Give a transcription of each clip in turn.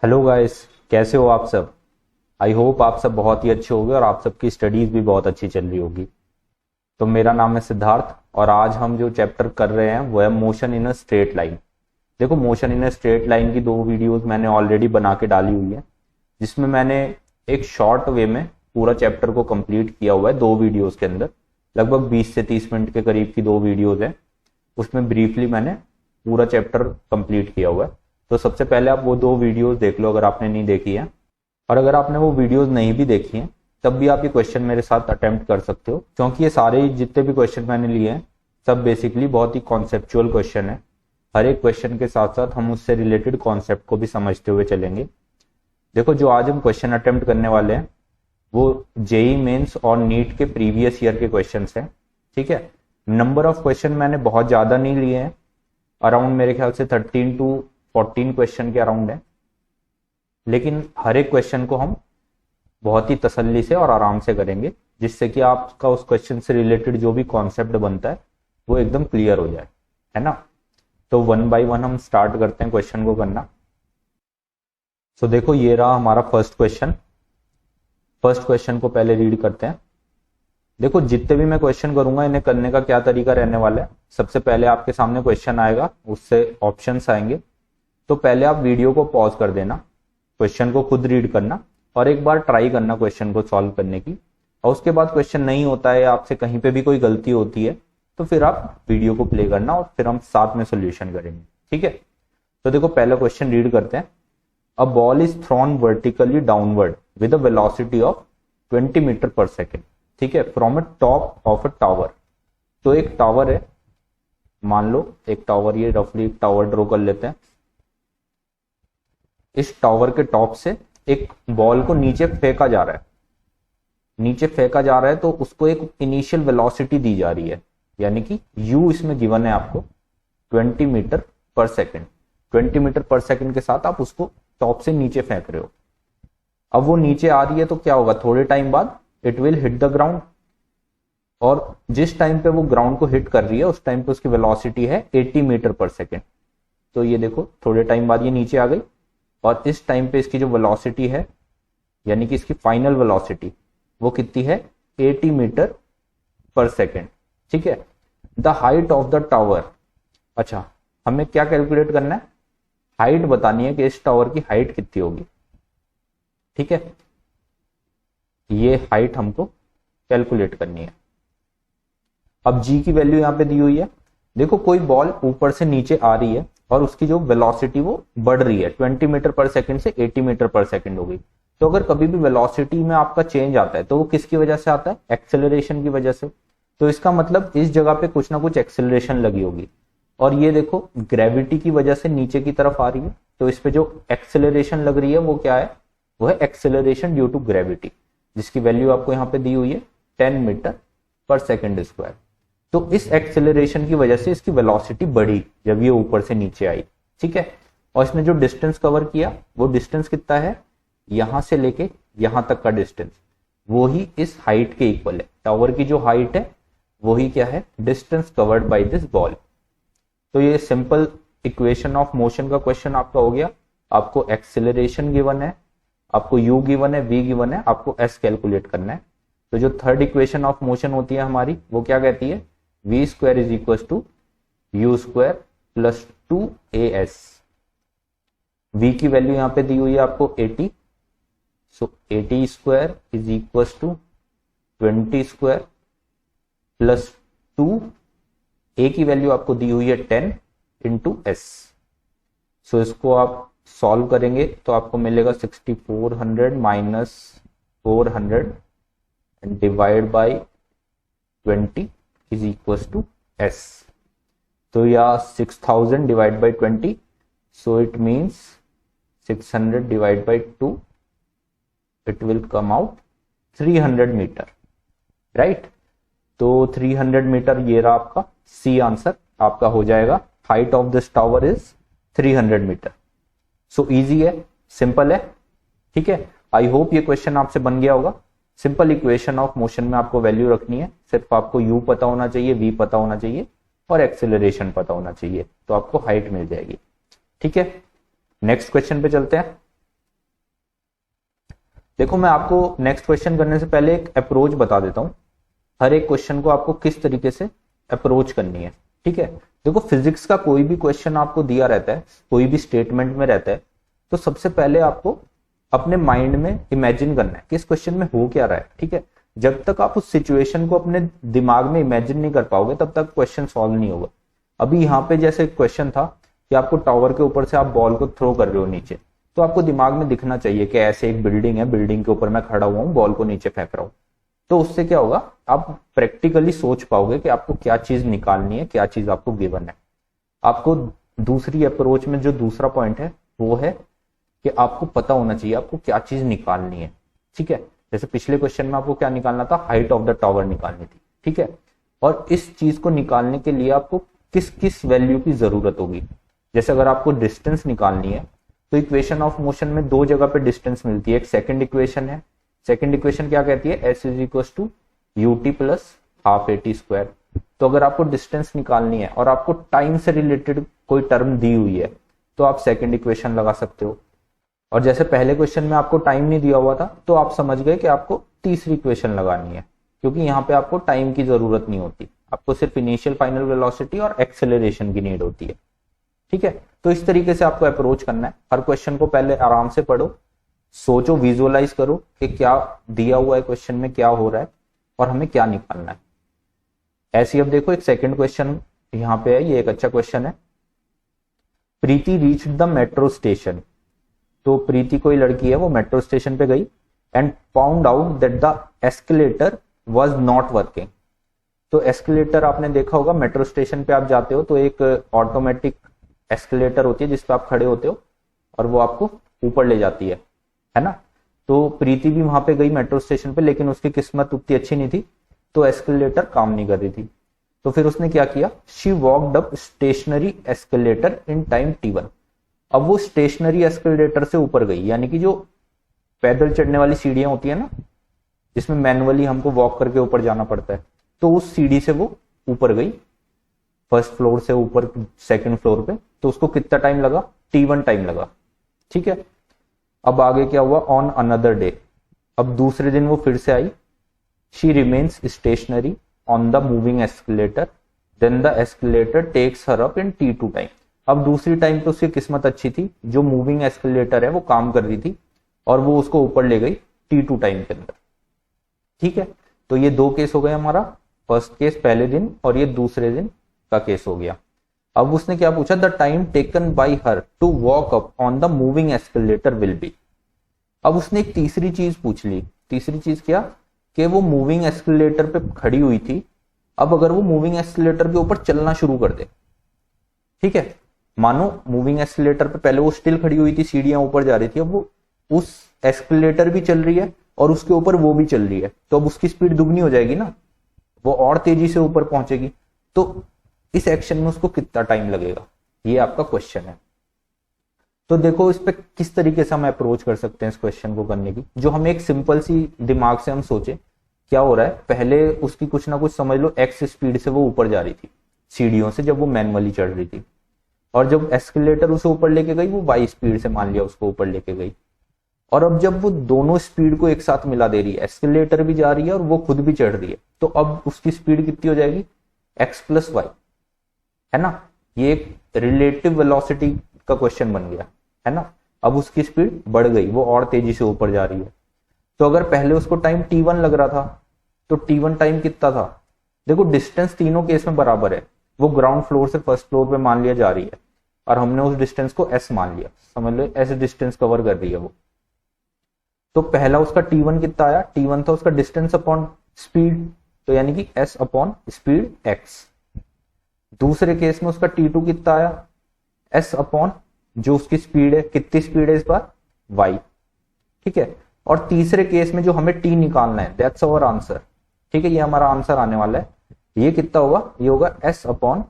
Hello guys, कैसे हो आप सब। आई होप आप सब बहुत ही अच्छे होंगे और आप सबकी स्टडीज भी बहुत अच्छी चल रही होगी। तो मेरा नाम है सिद्धार्थ और आज हम जो चैप्टर कर रहे हैं वो है motion in a straight line. देखो, motion in a straight line की दो वीडियोस मैंने ऑलरेडी बना के डाली हुई है, जिसमें मैंने एक शॉर्ट वे में पूरा चैप्टर को कंप्लीट किया हुआ है। दो वीडियोस के अंदर लगभग 20 से 30 मिनट के करीब की दो वीडियोस है। उसमें ब्रीफली मैंने पूरा चैप्टर कंप्लीट किया हुआ है। तो सबसे पहले आप वो दो वीडियोस देख लो अगर आपने नहीं देखी है, और अगर आपने वो वीडियोस नहीं भी देखी हैं तब भी आप ये क्वेश्चन मेरे साथ अटेम्प्ट कर सकते हो, क्योंकि ये सारे जितने भी क्वेश्चन मैंने लिए हैं सब बेसिकली बहुत ही कॉन्सेप्चुअल क्वेश्चन है। हर एक क्वेश्चन के साथ साथ हम उससे रिलेटेड कॉन्सेप्ट को भी समझते हुए चलेंगे। देखो, जो आज हम क्वेश्चन अटेम्प्ट करने वाले हैं वो जेई मेंस और नीट के प्रीवियस ईयर के क्वेश्चन हैं। ठीक है, नंबर ऑफ क्वेश्चन मैंने बहुत ज्यादा नहीं लिए हैं, अराउंड मेरे ख्याल से 13 to 14 क्वेश्चन के अराउंड है, लेकिन हर एक क्वेश्चन को हम बहुत ही तसल्ली से और आराम से करेंगे, जिससे कि आपका उस क्वेश्चन से रिलेटेड जो भी कॉन्सेप्ट बनता है वो एकदम क्लियर हो जाए, है ना। तो वन बाय वन हम स्टार्ट करते हैं क्वेश्चन को करना। तो देखो, ये रहा हमारा फर्स्ट क्वेश्चन। फर्स्ट क्वेश्चन को पहले रीड करते हैं। देखो, जितने भी मैं क्वेश्चन करूंगा इन्हें करने का क्या तरीका रहने वाला है। सबसे पहले आपके सामने क्वेश्चन आएगा, उससे ऑप्शंस आएंगे। तो पहले आप वीडियो को पॉज कर देना, क्वेश्चन को खुद रीड करना और एक बार ट्राई करना क्वेश्चन को सॉल्व करने की। और उसके बाद क्वेश्चन नहीं होता है, आपसे कहीं पे भी कोई गलती होती है तो फिर आप वीडियो को प्ले करना और फिर हम साथ में सोल्यूशन करेंगे। ठीक है, तो देखो पहला क्वेश्चन रीड करते हैं। A ball is thrown vertically downward with a velocity of 20 metre per second. ठीक है, from a top of a tower. तो एक टावर है, मान लो एक टावर, ये रफली एक टावर ड्रॉ कर लेते हैं। इस टावर के टॉप से एक बॉल को नीचे फेंका जा रहा है। नीचे फेंका जा रहा है तो उसको एक इनिशियल वेलोसिटी दी जा रही है, यानी कि u इसमें गिवन है आपको 20 metre per second. 20 metre per second के साथ आप उसको टॉप से नीचे फेंक रहे हो। अब वो नीचे आ रही है तो क्या होगा, थोड़े टाइम बाद it will hit the ground, और जिस टाइम पे वो ग्राउंड को हिट कर रही है उस टाइम पे उसकी वेलोसिटी है 80 मीटर पर सेकेंड। तो ये देखो, थोड़े टाइम बाद ये नीचे आ गई और इस टाइम पे इसकी जो वेलोसिटी है, यानी कि इसकी फाइनल वेलोसिटी, वो कितनी है, 80 मीटर पर सेकेंड। ठीक है, the height of the tower. अच्छा, हमें क्या कैलकुलेट करना है, हाइट बतानी है कि इस टावर की हाइट कितनी होगी। ठीक है, ये हाइट हमको कैलकुलेट करनी है। अब जी की वैल्यू यहां पे दी हुई है। देखो, कोई बॉल ऊपर से नीचे आ रही है और उसकी जो वेलोसिटी वो बढ़ रही है, 20 मीटर पर सेकंड से 80 मीटर पर सेकंड हो गई। तो अगर कभी भी वेलोसिटी में आपका चेंज आता है तो वो किसकी वजह से आता है, एक्सेलरेशन की वजह से। तो इसका मतलब इस जगह पे कुछ ना कुछ एक्सेलरेशन लगी होगी, और ये देखो ग्रेविटी की वजह से नीचे की तरफ आ रही है। तो इस पे जो एक्सेलरेशन लग रही है वो क्या है, वो है एक्सेलरेशन ड्यू टू ग्रेविटी, जिसकी वैल्यू आपको यहाँ पे दी हुई है 10 मीटर पर सेकेंड स्क्वायर। तो इस एक्सेलरेशन की वजह से इसकी वेलोसिटी बढ़ी जब ये ऊपर से नीचे आई। ठीक है, और इसने जो डिस्टेंस कवर किया वो डिस्टेंस कितना है, यहां से लेके यहां तक का डिस्टेंस, वो ही इस हाइट के इक्वल है। टावर की जो हाइट है वो ही क्या है, distance covered by this ball. तो ये सिंपल इक्वेशन ऑफ मोशन का क्वेश्चन आपका हो गया। आपको एक्सेलरेशन गिवन है, आपको u गिवन है, v गिवन है, आपको s कैलकुलेट करना है। तो जो थर्ड इक्वेशन ऑफ मोशन होती है हमारी, वो क्या कहती है, v square is equal to u square plus 2as। v की वैल्यू यहां पे दी हुई है आपको 80, so 80 square is equal to 20 square plus 2, a की वैल्यू आपको दी हुई है 10 इंटू एस। सो इसको आप सॉल्व करेंगे तो आपको मिलेगा 6400 minus 400 divide by 20 is equal to S. तो या 6000 divide by 20, so it means 600 divide by 2, it will come out 300 metre, right. तो 300 मीटर ये रहा आपका सी आंसर आपका हो जाएगा। Height of this tower is 300 metre. So easy है, सिंपल है। ठीक है, आई होप ये क्वेश्चन आपसे बन गया होगा। सिंपल इक्वेशन ऑफ मोशन में आपको वैल्यू रखनी है, सिर्फ आपको u पता होना चाहिए, v पता होना चाहिए और एक्सेलरेशन पता होना चाहिए, तो आपको हाइट मिल जाएगी। ठीक है, नेक्स्ट क्वेश्चन पे चलते हैं। देखो मैं आपको नेक्स्ट क्वेश्चन करने से पहले एक अप्रोच बता देता हूं, हर एक क्वेश्चन को आपको किस तरीके से अप्रोच करनी है। ठीक है, देखो फिजिक्स का कोई भी क्वेश्चन आपको दिया रहता है, कोई भी स्टेटमेंट में रहता है, तो सबसे पहले आपको अपने माइंड में इमेजिन करना है कि इस क्वेश्चन में हो क्या रहा है। ठीक है, जब तक आप उस सिचुएशन को अपने दिमाग में इमेजिन नहीं कर पाओगे तब तक क्वेश्चन सॉल्व नहीं होगा। अभी यहाँ पे जैसे क्वेश्चन था कि आपको टावर के ऊपर से आप बॉल को थ्रो कर रहे हो नीचे, तो आपको दिमाग में दिखना चाहिए कि ऐसे एक बिल्डिंग है, बिल्डिंग के ऊपर मैं खड़ा हुआ हूँ, बॉल को नीचे फेंक रहा हूँ। तो उससे क्या होगा, आप प्रैक्टिकली सोच पाओगे कि आपको क्या चीज निकालनी है, क्या चीज आपको गिवन है। आपको दूसरी अप्रोच में जो दूसरा पॉइंट है वो है कि आपको पता होना चाहिए आपको क्या चीज निकालनी है। ठीक है, जैसे पिछले क्वेश्चन में आपको क्या निकालना था, हाइट ऑफ द टावर निकालनी थी। ठीक है, और इस चीज को निकालने के लिए आपको किस किस वैल्यू की जरूरत होगी। जैसे अगर आपको डिस्टेंस निकालनी है तो इक्वेशन ऑफ मोशन में दो जगह पे डिस्टेंस मिलती है। एक सेकंड इक्वेशन है, सेकंड इक्वेशन क्या कहती है, s is equal to ut plus half at square. तो अगर आपको डिस्टेंस निकालनी है और आपको टाइम से रिलेटेड कोई टर्म दी हुई है तो आप सेकंड इक्वेशन लगा सकते हो। और जैसे पहले क्वेश्चन में आपको टाइम नहीं दिया हुआ था तो आप समझ गए कि आपको तीसरी इक्वेशन लगानी है, क्योंकि यहाँ पे आपको टाइम की जरूरत नहीं होती, आपको सिर्फ इनिशियल फाइनल वेलोसिटी और एक्सेलरेशन की नीड होती है। ठीक है, तो इस तरीके से आपको अप्रोच करना है। हर क्वेश्चन को पहले आराम से पढ़ो, सोचो, विजुअलाइज करो कि क्या दिया हुआ है क्वेश्चन में, क्या हो रहा है और हमें क्या निकालना है। ऐसे अब देखो एक सेकंड क्वेश्चन यहाँ पे है, ये एक अच्छा क्वेश्चन है। प्रीति रीच द मेट्रो स्टेशन। तो प्रीति कोई लड़की है, वो मेट्रो स्टेशन पे गई and found out that the escalator was not working. तो एस्केलेटर आपने देखा होगा, मेट्रो स्टेशन पे आप जाते हो तो एक ऑटोमेटिक एस्केलेटर होती है जिस पे आप खड़े होते हो और वो आपको ऊपर ले जाती है ना। तो प्रीति भी वहां पे गई मेट्रो स्टेशन पे, लेकिन उसकी किस्मत उतनी अच्छी नहीं थी, तो एस्केलेटर काम नहीं कर रही थी। तो फिर उसने क्या किया, she walked up stationary escalator in time t1। अब वो स्टेशनरी एस्केलेटर से ऊपर गई, यानी कि जो पैदल चढ़ने वाली सीढ़ियां होती है ना, जिसमें मैनुअली हमको वॉक करके ऊपर जाना पड़ता है, तो उस सीढ़ी से वो ऊपर गई, फर्स्ट फ्लोर से ऊपर सेकंड फ्लोर पे। तो उसको कितना टाइम लगा, t1 टाइम लगा। ठीक है, अब आगे क्या हुआ, ऑन अनदर डे, अब दूसरे दिन वो फिर से आई। She remains stationary on the moving escalator, then the escalator takes her up in t2 time. अब दूसरी टाइम तो उसकी किस्मत अच्छी थी, जो मूविंग एस्केलेटर है वो काम कर रही थी और वो उसको ऊपर ले गई t2 टाइम के अंदर। ठीक है, तो ये दो केस हो गए हमारा, फर्स्ट केस पहले दिन और ये दूसरे दिन का केस हो गया। अब उसने क्या पूछा, the time taken by her to walk up on the moving escalator will be. अब उसने एक तीसरी चीज पूछ ली। तीसरी चीज क्या, कि वो मूविंग एस्केलेटर पे खड़ी हुई थी, अब अगर वो मूविंग एस्केलेटर के ऊपर चलना शुरू कर दे। ठीक है, मानो मूविंग एस्केलेटर पे पहले वो स्टिल खड़ी हुई थी, सीढ़ियां ऊपर जा रही थी, अब वो उस एस्केलेटर भी चल रही है और उसके ऊपर वो भी चल रही है, तो अब उसकी स्पीड दुगनी हो जाएगी ना, वो और तेजी से ऊपर पहुंचेगी। तो इस एक्शन में उसको कितना टाइम लगेगा, ये आपका क्वेश्चन है। तो देखो इस पे किस तरीके से हम अप्रोच कर सकते हैं इस क्वेश्चन को करने की। जो हम एक सिंपल सी दिमाग से हम सोचे क्या हो रहा है, पहले उसकी कुछ ना कुछ समझ लो एक्स स्पीड से वो ऊपर जा रही थी सीढ़ियों से, जब वो मैनुअली चढ़ रही थी, और जब एस्केलेटर उसे ऊपर लेके गई वो वाई स्पीड से मान लिया उसको ऊपर लेके गई। और अब जब वो दोनों स्पीड को एक साथ मिला दे रही है, एस्केलेटर भी जा रही है और वो खुद भी चढ़ रही है, तो अब उसकी स्पीड कितनी हो जाएगी, एक्स प्लस वाई, है ना। ये एक रिलेटिव वेलोसिटी का क्वेश्चन बन गया, है ना। अब उसकी स्पीड बढ़ गई, वो और तेजी से ऊपर जा रही है। तो अगर पहले उसको टाइम t1 लग रहा था तो t1 टाइम कितना था, देखो डिस्टेंस तीनों केस में बराबर है, वो ग्राउंड फ्लोर से फर्स्ट फ्लोर पे मान लिया जा रही है और हमने उस डिस्टेंस को s मान लिया, समझ लो ऐसे डिस्टेंस कवर कर रही है वो। तो पहला उसका t1 कितना आया, t1 था उसका डिस्टेंस अपॉन स्पीड, तो यानी कि s अपॉन स्पीड x। दूसरे केस में उसका t2 कितना आया, s अपॉन जो उसकी स्पीड है, कितनी स्पीड है इस बार, y। ठीक है, और तीसरे केस में जो हमें t निकालना है, दैट्स आवर आंसर। ठीक है, ये हमारा आंसर आने वाला है। ये कितना होगा, ये होगा s upon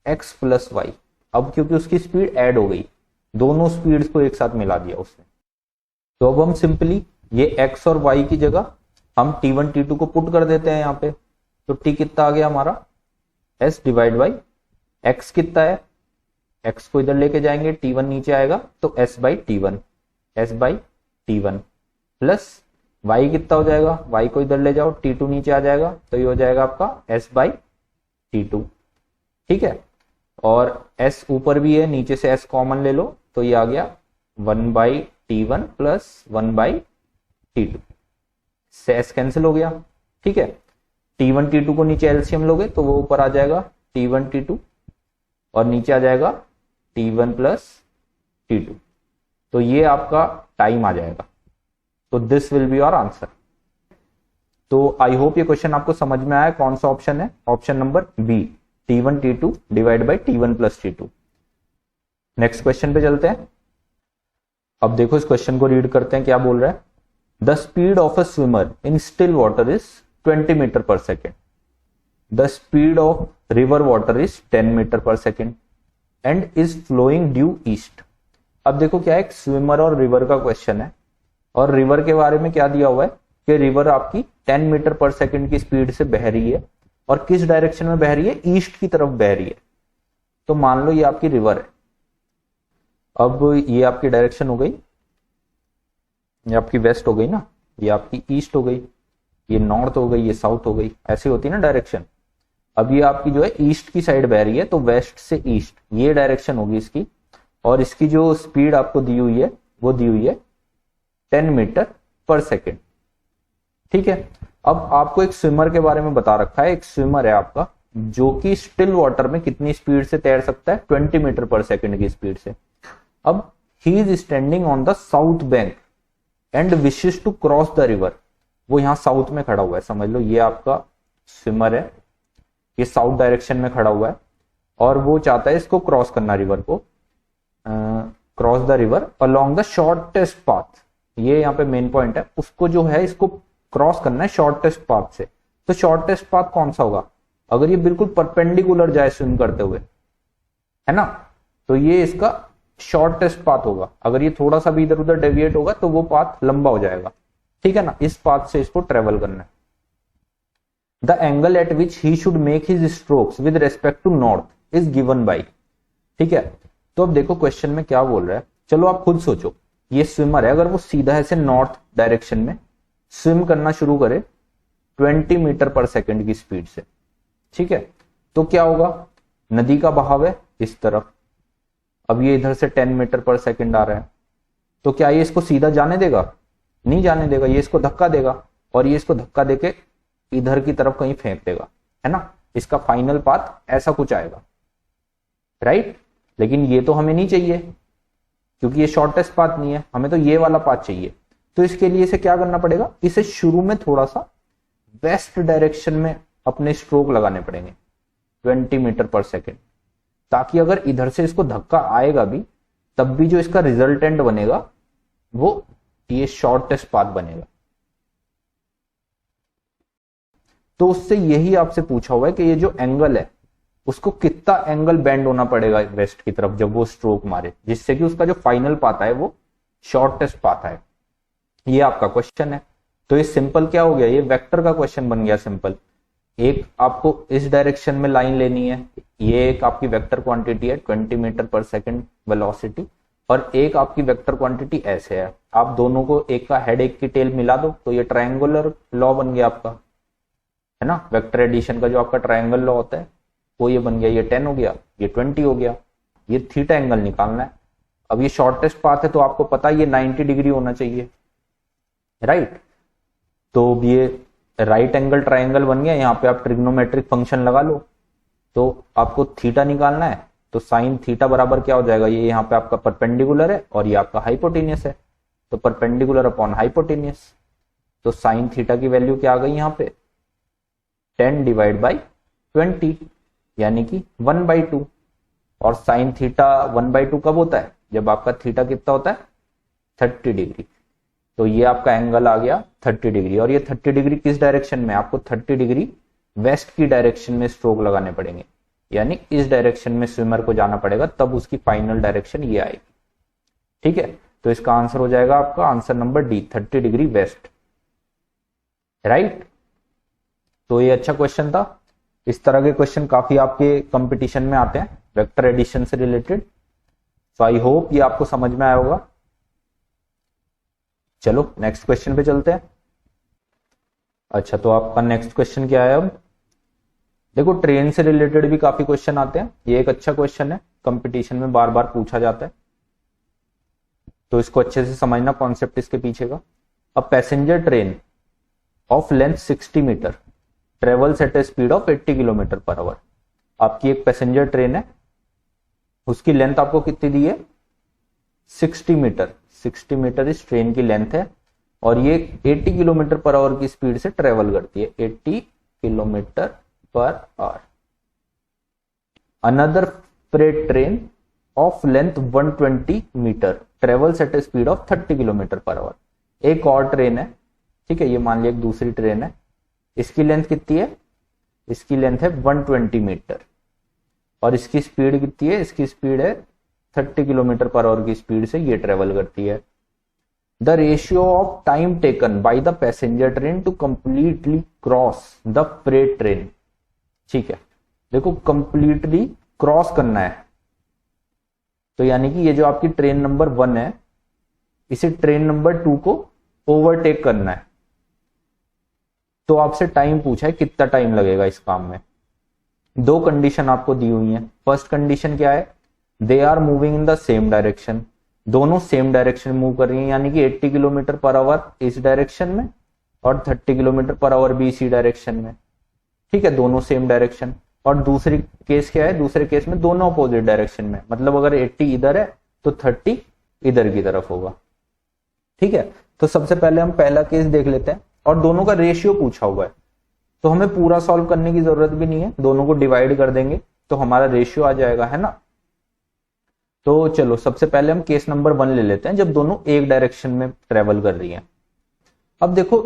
x plus Y. अब क्योंकि उसकी स्पीड ऐड हो गई, दोनों स्पीड्स को एक साथ मिला दिया उसने, तो अब हम सिंपली ये x और y की जगह हम t1 t2 को पुट कर देते हैं यहाँ पे। तो t कितना आ गया हमारा, s डिवाइड बाई x कितना है, x को इधर लेके जाएंगे, t1 नीचे आएगा तो s by t1, s by t1। Plus y कितना हो जाएगा, y को इधर ले जाओ, t2 नीचे आ जाएगा, तो ये हो जाएगा आपका s बाई t2। ठीक है, और s ऊपर भी है, नीचे से s कॉमन ले लो, तो ये आ गया 1 by t1 plus 1 by t2 से s कैंसिल हो गया। ठीक है, t1 t2 को नीचे एलसीएम लोगे तो वो ऊपर आ जाएगा t1 t2 और नीचे आ जाएगा t1 प्लस t2, तो ये आपका टाइम आ जाएगा। तो this will be your answer. तो आई होप ये क्वेश्चन आपको समझ में आया। कौन सा ऑप्शन है? Option number B, t1 t2 divide by t1 plus t2। Next question पे चलते हैं। अब देखो इस क्वेश्चन को रीड करते हैं, क्या बोल रहा है। The speed of a swimmer in still water is 20 metre per second, the speed of river water is 10 metre per second and is flowing due east. अब देखो क्या है, एक स्विमर और रिवर का क्वेश्चन है, और रिवर के बारे में क्या दिया हुआ है कि रिवर आपकी 10 मीटर पर सेकेंड की स्पीड से बह रही है, और किस डायरेक्शन में बह रही है? ईस्ट की तरफ बह रही है। तो मान लो ये आपकी रिवर है। अब ये आपकी डायरेक्शन हो गई, ये आपकी वेस्ट हो गई ना, ये आपकी ईस्ट हो गई, ये नॉर्थ हो गई, ये साउथ हो गई, ऐसी होती है ना डायरेक्शन। अब ये आपकी जो है ईस्ट की साइड बह रही है, तो वेस्ट से ईस्ट ये डायरेक्शन होगी इसकी, और इसकी जो स्पीड आपको दी हुई है वो दी हुई है 10 मीटर पर सेकेंड। ठीक है, अब आपको एक स्विमर के बारे में बता रखा है। एक स्विमर है आपका जो कि स्टिल वाटर में कितनी स्पीड से तैर सकता है? 20 मीटर पर सेकेंड की स्पीड से। अब he is standing on the south bank and wishes to cross the river. वो यहां साउथ में खड़ा हुआ है, समझ लो ये आपका स्विमर है, ये साउथ डायरेक्शन में खड़ा हुआ है, और वो चाहता है इसको क्रॉस करना, रिवर को cross the river along the shortest path. ये यहाँ पे मेन पॉइंट है, उसको जो है इसको क्रॉस करना है शॉर्टेस्ट पाथ से। तो शॉर्टेस्ट पाथ कौन सा होगा? अगर ये बिल्कुल परपेंडिकुलर जाए स्विम करते हुए, है ना, तो ये इसका शॉर्टेस्ट पाथ होगा। अगर ये थोड़ा सा भी इधर उधर डेविएट होगा तो वो पाथ लंबा हो जाएगा। ठीक है ना, इस पाथ से इसको ट्रेवल करना है। The angle at which he should make his strokes with respect to north is given by. ठीक है, तो अब देखो क्वेश्चन में क्या बोल रहा है, चलो आप खुद सोचो। ये स्विमर है, अगर वो सीधा ऐसे नॉर्थ डायरेक्शन में स्विम करना शुरू करे 20 मीटर पर सेकेंड की स्पीड से, ठीक है, तो क्या होगा? नदी का बहाव है इस तरफ, अब ये इधर से 10 मीटर पर सेकेंड आ रहा है, तो क्या ये इसको सीधा जाने देगा? नहीं जाने देगा, ये इसको धक्का देगा, और ये इसको धक्का देके इधर की तरफ कहीं फेंक देगा, है ना। इसका फाइनल पाथ ऐसा कुछ आएगा, राइट। लेकिन ये तो हमें नहीं चाहिए, क्योंकि ये शॉर्टेस्ट पाथ नहीं है, हमें तो ये वाला पाथ चाहिए। तो इसके लिए इसे क्या करना पड़ेगा? इसे शुरू में थोड़ा सा वेस्ट डायरेक्शन में अपने स्ट्रोक लगाने पड़ेंगे 20 मीटर पर सेकेंड, ताकि अगर इधर से इसको धक्का आएगा भी, तब भी जो इसका रिजल्टेंट बनेगा वो ये शॉर्टेस्ट पाथ बनेगा। तो उससे यही आपसे पूछा हुआ है कि ये जो एंगल है उसको कितना एंगल बेंड होना पड़ेगा वेस्ट की तरफ जब वो स्ट्रोक मारे, जिससे कि उसका जो फाइनल पाथ है वो शॉर्टेस्ट पाथ है। ये आपका क्वेश्चन है। तो ये सिंपल क्या हो गया, ये वेक्टर का क्वेश्चन बन गया सिंपल। एक आपको इस डायरेक्शन में लाइन लेनी है, ये एक आपकी वेक्टर क्वांटिटी है 20 मीटर पर सेकेंड वेलोसिटी, और एक आपकी वेक्टर क्वांटिटी ऐसे है। आप दोनों को, एक का हेड एक की टेल मिला दो तो ये ट्रायंगुलर लॉ बन गया आपका, है ना। वेक्टर एडिशन का जो आपका ट्रायंगल लॉ होता है वो ये बन गया, ये 10 हो गया, ये 20 हो गया। ये थीटा एंगल निकालना है। अब ये शॉर्टेस्ट पाथ है तो आपको पता है ये 90 डिग्री होना चाहिए, राइट। तो ये राइट एंगल ट्रायंगल बन गया। यहाँ पे आप ट्रिग्नोमेट्रिक फंक्शन लगा लो, तो आपको थीटा निकालना है, तो साइन थीटा बराबर क्या हो जाएगा, ये यहाँ पे आपका परपेंडिकुलर है और ये आपका हाइपोटेनियस है, तो परपेंडिकुलर अपॉन हाइपोटेनियस, तो साइन थीटा की वैल्यू क्या आ गई यहाँ पे 10 डिवाइड बाई 20, यानी कि 1/2। और साइन थीटा 1/2 कब होता है? जब आपका थीटा कितना होता है 30 डिग्री। तो ये आपका एंगल आ गया 30 डिग्री, और ये 30 डिग्री किस डायरेक्शन में? आपको 30 डिग्री वेस्ट की डायरेक्शन में स्ट्रोक लगाने पड़ेंगे, यानी इस डायरेक्शन में स्विमर को जाना पड़ेगा, तब उसकी फाइनल डायरेक्शन ये आएगी। ठीक है, तो इसका आंसर हो जाएगा आपका answer number D, 30 degree west, right. तो ये अच्छा क्वेश्चन था। इस तरह के क्वेश्चन काफी आपके कंपटीशन में आते हैं वेक्टर एडिशन से रिलेटेड। सो आई होप ये आपको समझ में आया होगा। चलो नेक्स्ट क्वेश्चन पे चलते हैं। अच्छा, तो आपका नेक्स्ट क्वेश्चन क्या है अब? देखो, ट्रेन से रिलेटेड भी काफी क्वेश्चन आते हैं, ये एक अच्छा क्वेश्चन है, कंपटीशन में बार बार पूछा जाता है, तो इसको अच्छे से समझना कॉन्सेप्ट इसके पीछे का। A passenger train of length 60 metre travels at a speed of 80 kilometre per hour. आपकी एक पैसेंजर ट्रेन है, उसकी लेंथ आपको कितनी दी है? 60 मीटर। 60 मीटर इस ट्रेन की लेंथ है और ये 80 किलोमीटर पर आवर की स्पीड से ट्रेवल करती है, 80 kilometre per hour. Another freight train of length 120 metre travels at a speed of 30 kilometre per hour. एक और ट्रेन है, ठीक है, ये मान लिया एक दूसरी ट्रेन है, इसकी लेंथ कितनी है? इसकी लेंथ है 120 मीटर और इसकी स्पीड कितनी है? इसकी स्पीड है 30 किलोमीटर पर आवर की स्पीड से ये ट्रेवल करती है। The ratio of time taken by the passenger train to completely cross the freight train. ठीक है, देखो कंप्लीटली क्रॉस करना है, तो यानी कि ये जो आपकी ट्रेन नंबर 1 है, इसे ट्रेन नंबर 2 को ओवरटेक करना है, तो आपसे टाइम पूछा है कितना टाइम लगेगा इस काम में। दो कंडीशन आपको दी हुई है। फर्स्ट कंडीशन क्या है? They are moving in the same direction, दोनों सेम डायरेक्शन मूव कर रही है, यानी कि 80 किलोमीटर पर आवर इस डायरेक्शन में और 30 किलोमीटर पर आवर भी इसी डायरेक्शन में। ठीक है, दोनों सेम डायरेक्शन। और दूसरी केस क्या है? दूसरे केस में दोनों अपोजिट डायरेक्शन में, मतलब अगर 80 इधर है तो 30 इधर की तरफ होगा। ठीक है, तो सबसे पहले हम पहला केस देख लेते हैं और दोनों का रेशियो पूछा हुआ है, तो हमें पूरा सॉल्व करने की जरूरत भी नहीं है, दोनों को डिवाइड कर देंगे तो हमारा रेशियो आ जाएगा, है ना। तो चलो सबसे पहले हम केस नंबर 1 ले लेते हैं, जब दोनों एक डायरेक्शन में ट्रेवल कर रही हैं। अब देखो,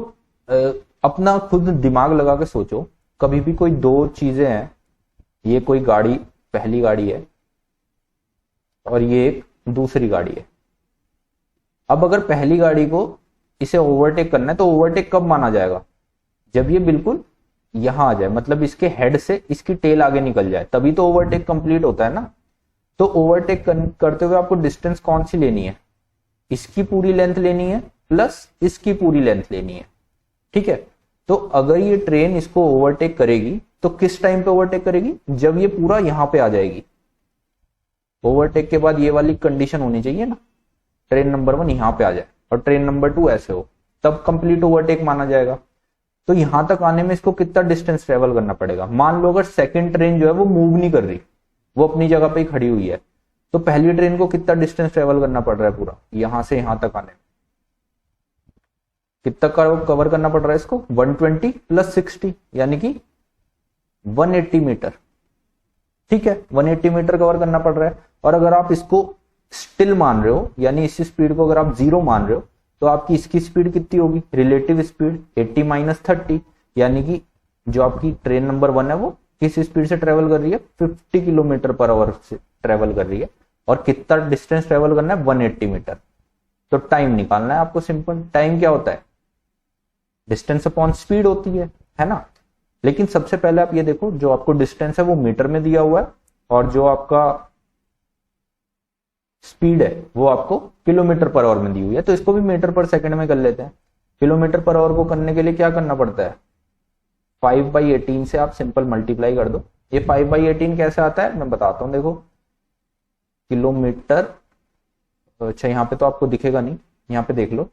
अपना खुद दिमाग लगा के सोचो, कभी भी कोई दो चीजें हैं, ये कोई गाड़ी पहली गाड़ी है और ये एक दूसरी गाड़ी है। अब अगर पहली गाड़ी को इसे ओवरटेक करना है तो ओवरटेक कब माना जाएगा? जब ये बिल्कुल यहां आ जाए, मतलब इसके हेड से इसकी टेल आगे निकल जाए, तभी तो ओवरटेक कंप्लीट होता है ना। तो ओवरटेक करते हुए आपको डिस्टेंस कौन सी लेनी है? इसकी पूरी लेंथ लेनी है प्लस इसकी पूरी लेंथ लेनी है। ठीक है, तो अगर ये ट्रेन इसको ओवरटेक करेगी तो किस टाइम पे ओवरटेक करेगी? जब ये पूरा यहां पे आ जाएगी। ओवरटेक के बाद ये वाली कंडीशन होनी चाहिए ना, ट्रेन नंबर 1 यहां पे आ जाए और ट्रेन नंबर 2 ऐसे हो, तब कंप्लीट ओवरटेक माना जाएगा। तो यहां तक आने में इसको कितना डिस्टेंस ट्रेवल करना पड़ेगा? मान लो अगर सेकंड ट्रेन जो है वो मूव नहीं कर रही, वो अपनी जगह पे ही खड़ी हुई है, तो पहली ट्रेन को कितना डिस्टेंस ट्रेवल करना पड़ रहा है? पूरा यहां से यहां तक आने में कितना कवर करना पड़ रहा है इसको? 120 प्लस 60 यानी कि 180 मीटर। ठीक है, 180 मीटर कवर करना पड़ रहा है। और अगर आप इसको स्टिल मान रहे हो, यानी इस स्पीड को अगर आप 0 मान रहे हो, तो आपकी इसकी स्पीड कितनी होगी? रिलेटिव स्पीड 80 माइनस 30, यानी कि जो आपकी ट्रेन नंबर 1 है वो किस स्पीड से ट्रेवल कर रही है? 50 किलोमीटर पर आवर से ट्रेवल कर रही है। और कितना डिस्टेंस ट्रेवल करना है? 180 मीटर। तो टाइम निकालना है आपको। सिंपल, टाइम क्या होता है? डिस्टेंस अपॉन स्पीड होती है ना। लेकिन सबसे पहले आप ये देखो, जो आपको डिस्टेंस है वो मीटर में दिया हुआ है और जो आपका स्पीड है वो आपको किलोमीटर पर आवर में दी हुई है, तो इसको भी मीटर पर सेकंड में कर लेते हैं। किलोमीटर पर आवर को करने के लिए क्या करना पड़ता है? 5/18 से आप सिंपल मल्टीप्लाई कर दो। ये 5/18 कैसे आता है मैं बताता हूं। देखो, किलोमीटर, अच्छा यहाँ पे तो आपको दिखेगा नहीं, यहाँ पे देख लो,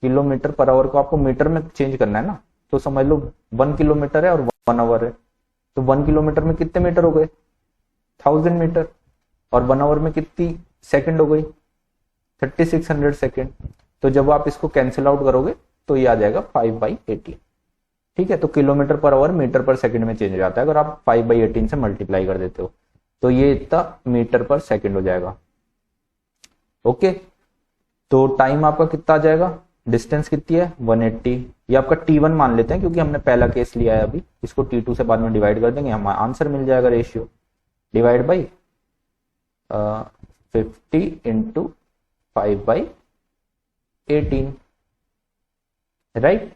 किलोमीटर पर आवर को आपको मीटर में चेंज करना है ना, तो समझ लो 1 किलोमीटर है और 1 आवर है, तो 1 किलोमीटर में कितने मीटर हो गए? 1000 मीटर। और 1 आवर में कितनी सेकंड हो गई? 3600 सेकंड। तो जब आप इसको कैंसिल आउट करोगे तो ये आ जाएगा 5/18। ठीक है, तो किलोमीटर पर आवर मीटर पर सेकंड में चेंज हो जाता है अगर आप 5/18 से मल्टीप्लाई कर देते हो, तो ये इतना मीटर पर सेकंड हो जाएगा। ओके, तो टाइम आपका कितना आ जाएगा? डिस्टेंस कितनी है? 180। ये आपका T1 मान लेते हैं क्योंकि हमने पहला केस लिया है अभी, इसको T2 से बाद में डिवाइड कर देंगे, हमारा आंसर मिल जाएगा। Ratio divide by 50 into 5/18, right.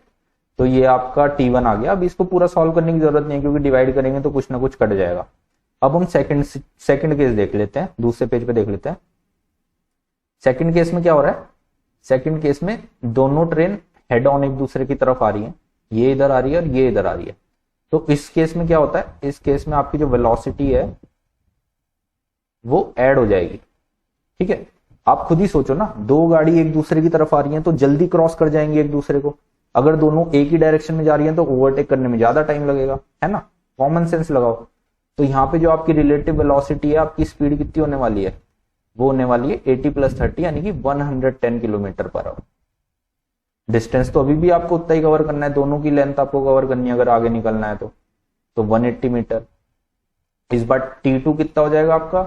तो ये आपका T1 आ गया। अब इसको पूरा सॉल्व करने की जरूरत नहीं है क्योंकि डिवाइड करेंगे तो कुछ ना कुछ कट जाएगा। अब हम सेकंड केस देख लेते हैं, दूसरे पेज पे देख लेते हैं। सेकंड केस में क्या हो रहा है? सेकंड केस में दोनों ट्रेन हेड ऑन एक दूसरे की तरफ आ रही है, ये इधर आ रही है और ये इधर आ रही है। तो इस केस में क्या होता है, इस केस में आपकी जो वेलोसिटी है वो ऐड हो जाएगी। ठीक है, आप खुद ही सोचो ना, दो गाड़ी एक दूसरे की तरफ आ रही है तो जल्दी क्रॉस कर जाएंगे एक दूसरे को। अगर दोनों एक ही डायरेक्शन में जा रही है तो ओवरटेक करने में ज्यादा टाइम लगेगा, है ना। कॉमन सेंस लगाओ। तो यहाँ पे जो आपकी रिलेटिव वेलोसिटी है, आपकी स्पीड कितनी होने वाली है, वो होने वाली है 80 + 30 यानी कि 110 km/h। डिस्टेंस तो अभी भी आपको उतना ही कवर करना है, दोनों की लेंथ आपको कवर करनी है अगर आगे निकलना है तो 180 मीटर। इस बार T2 कितना हो जाएगा आपका,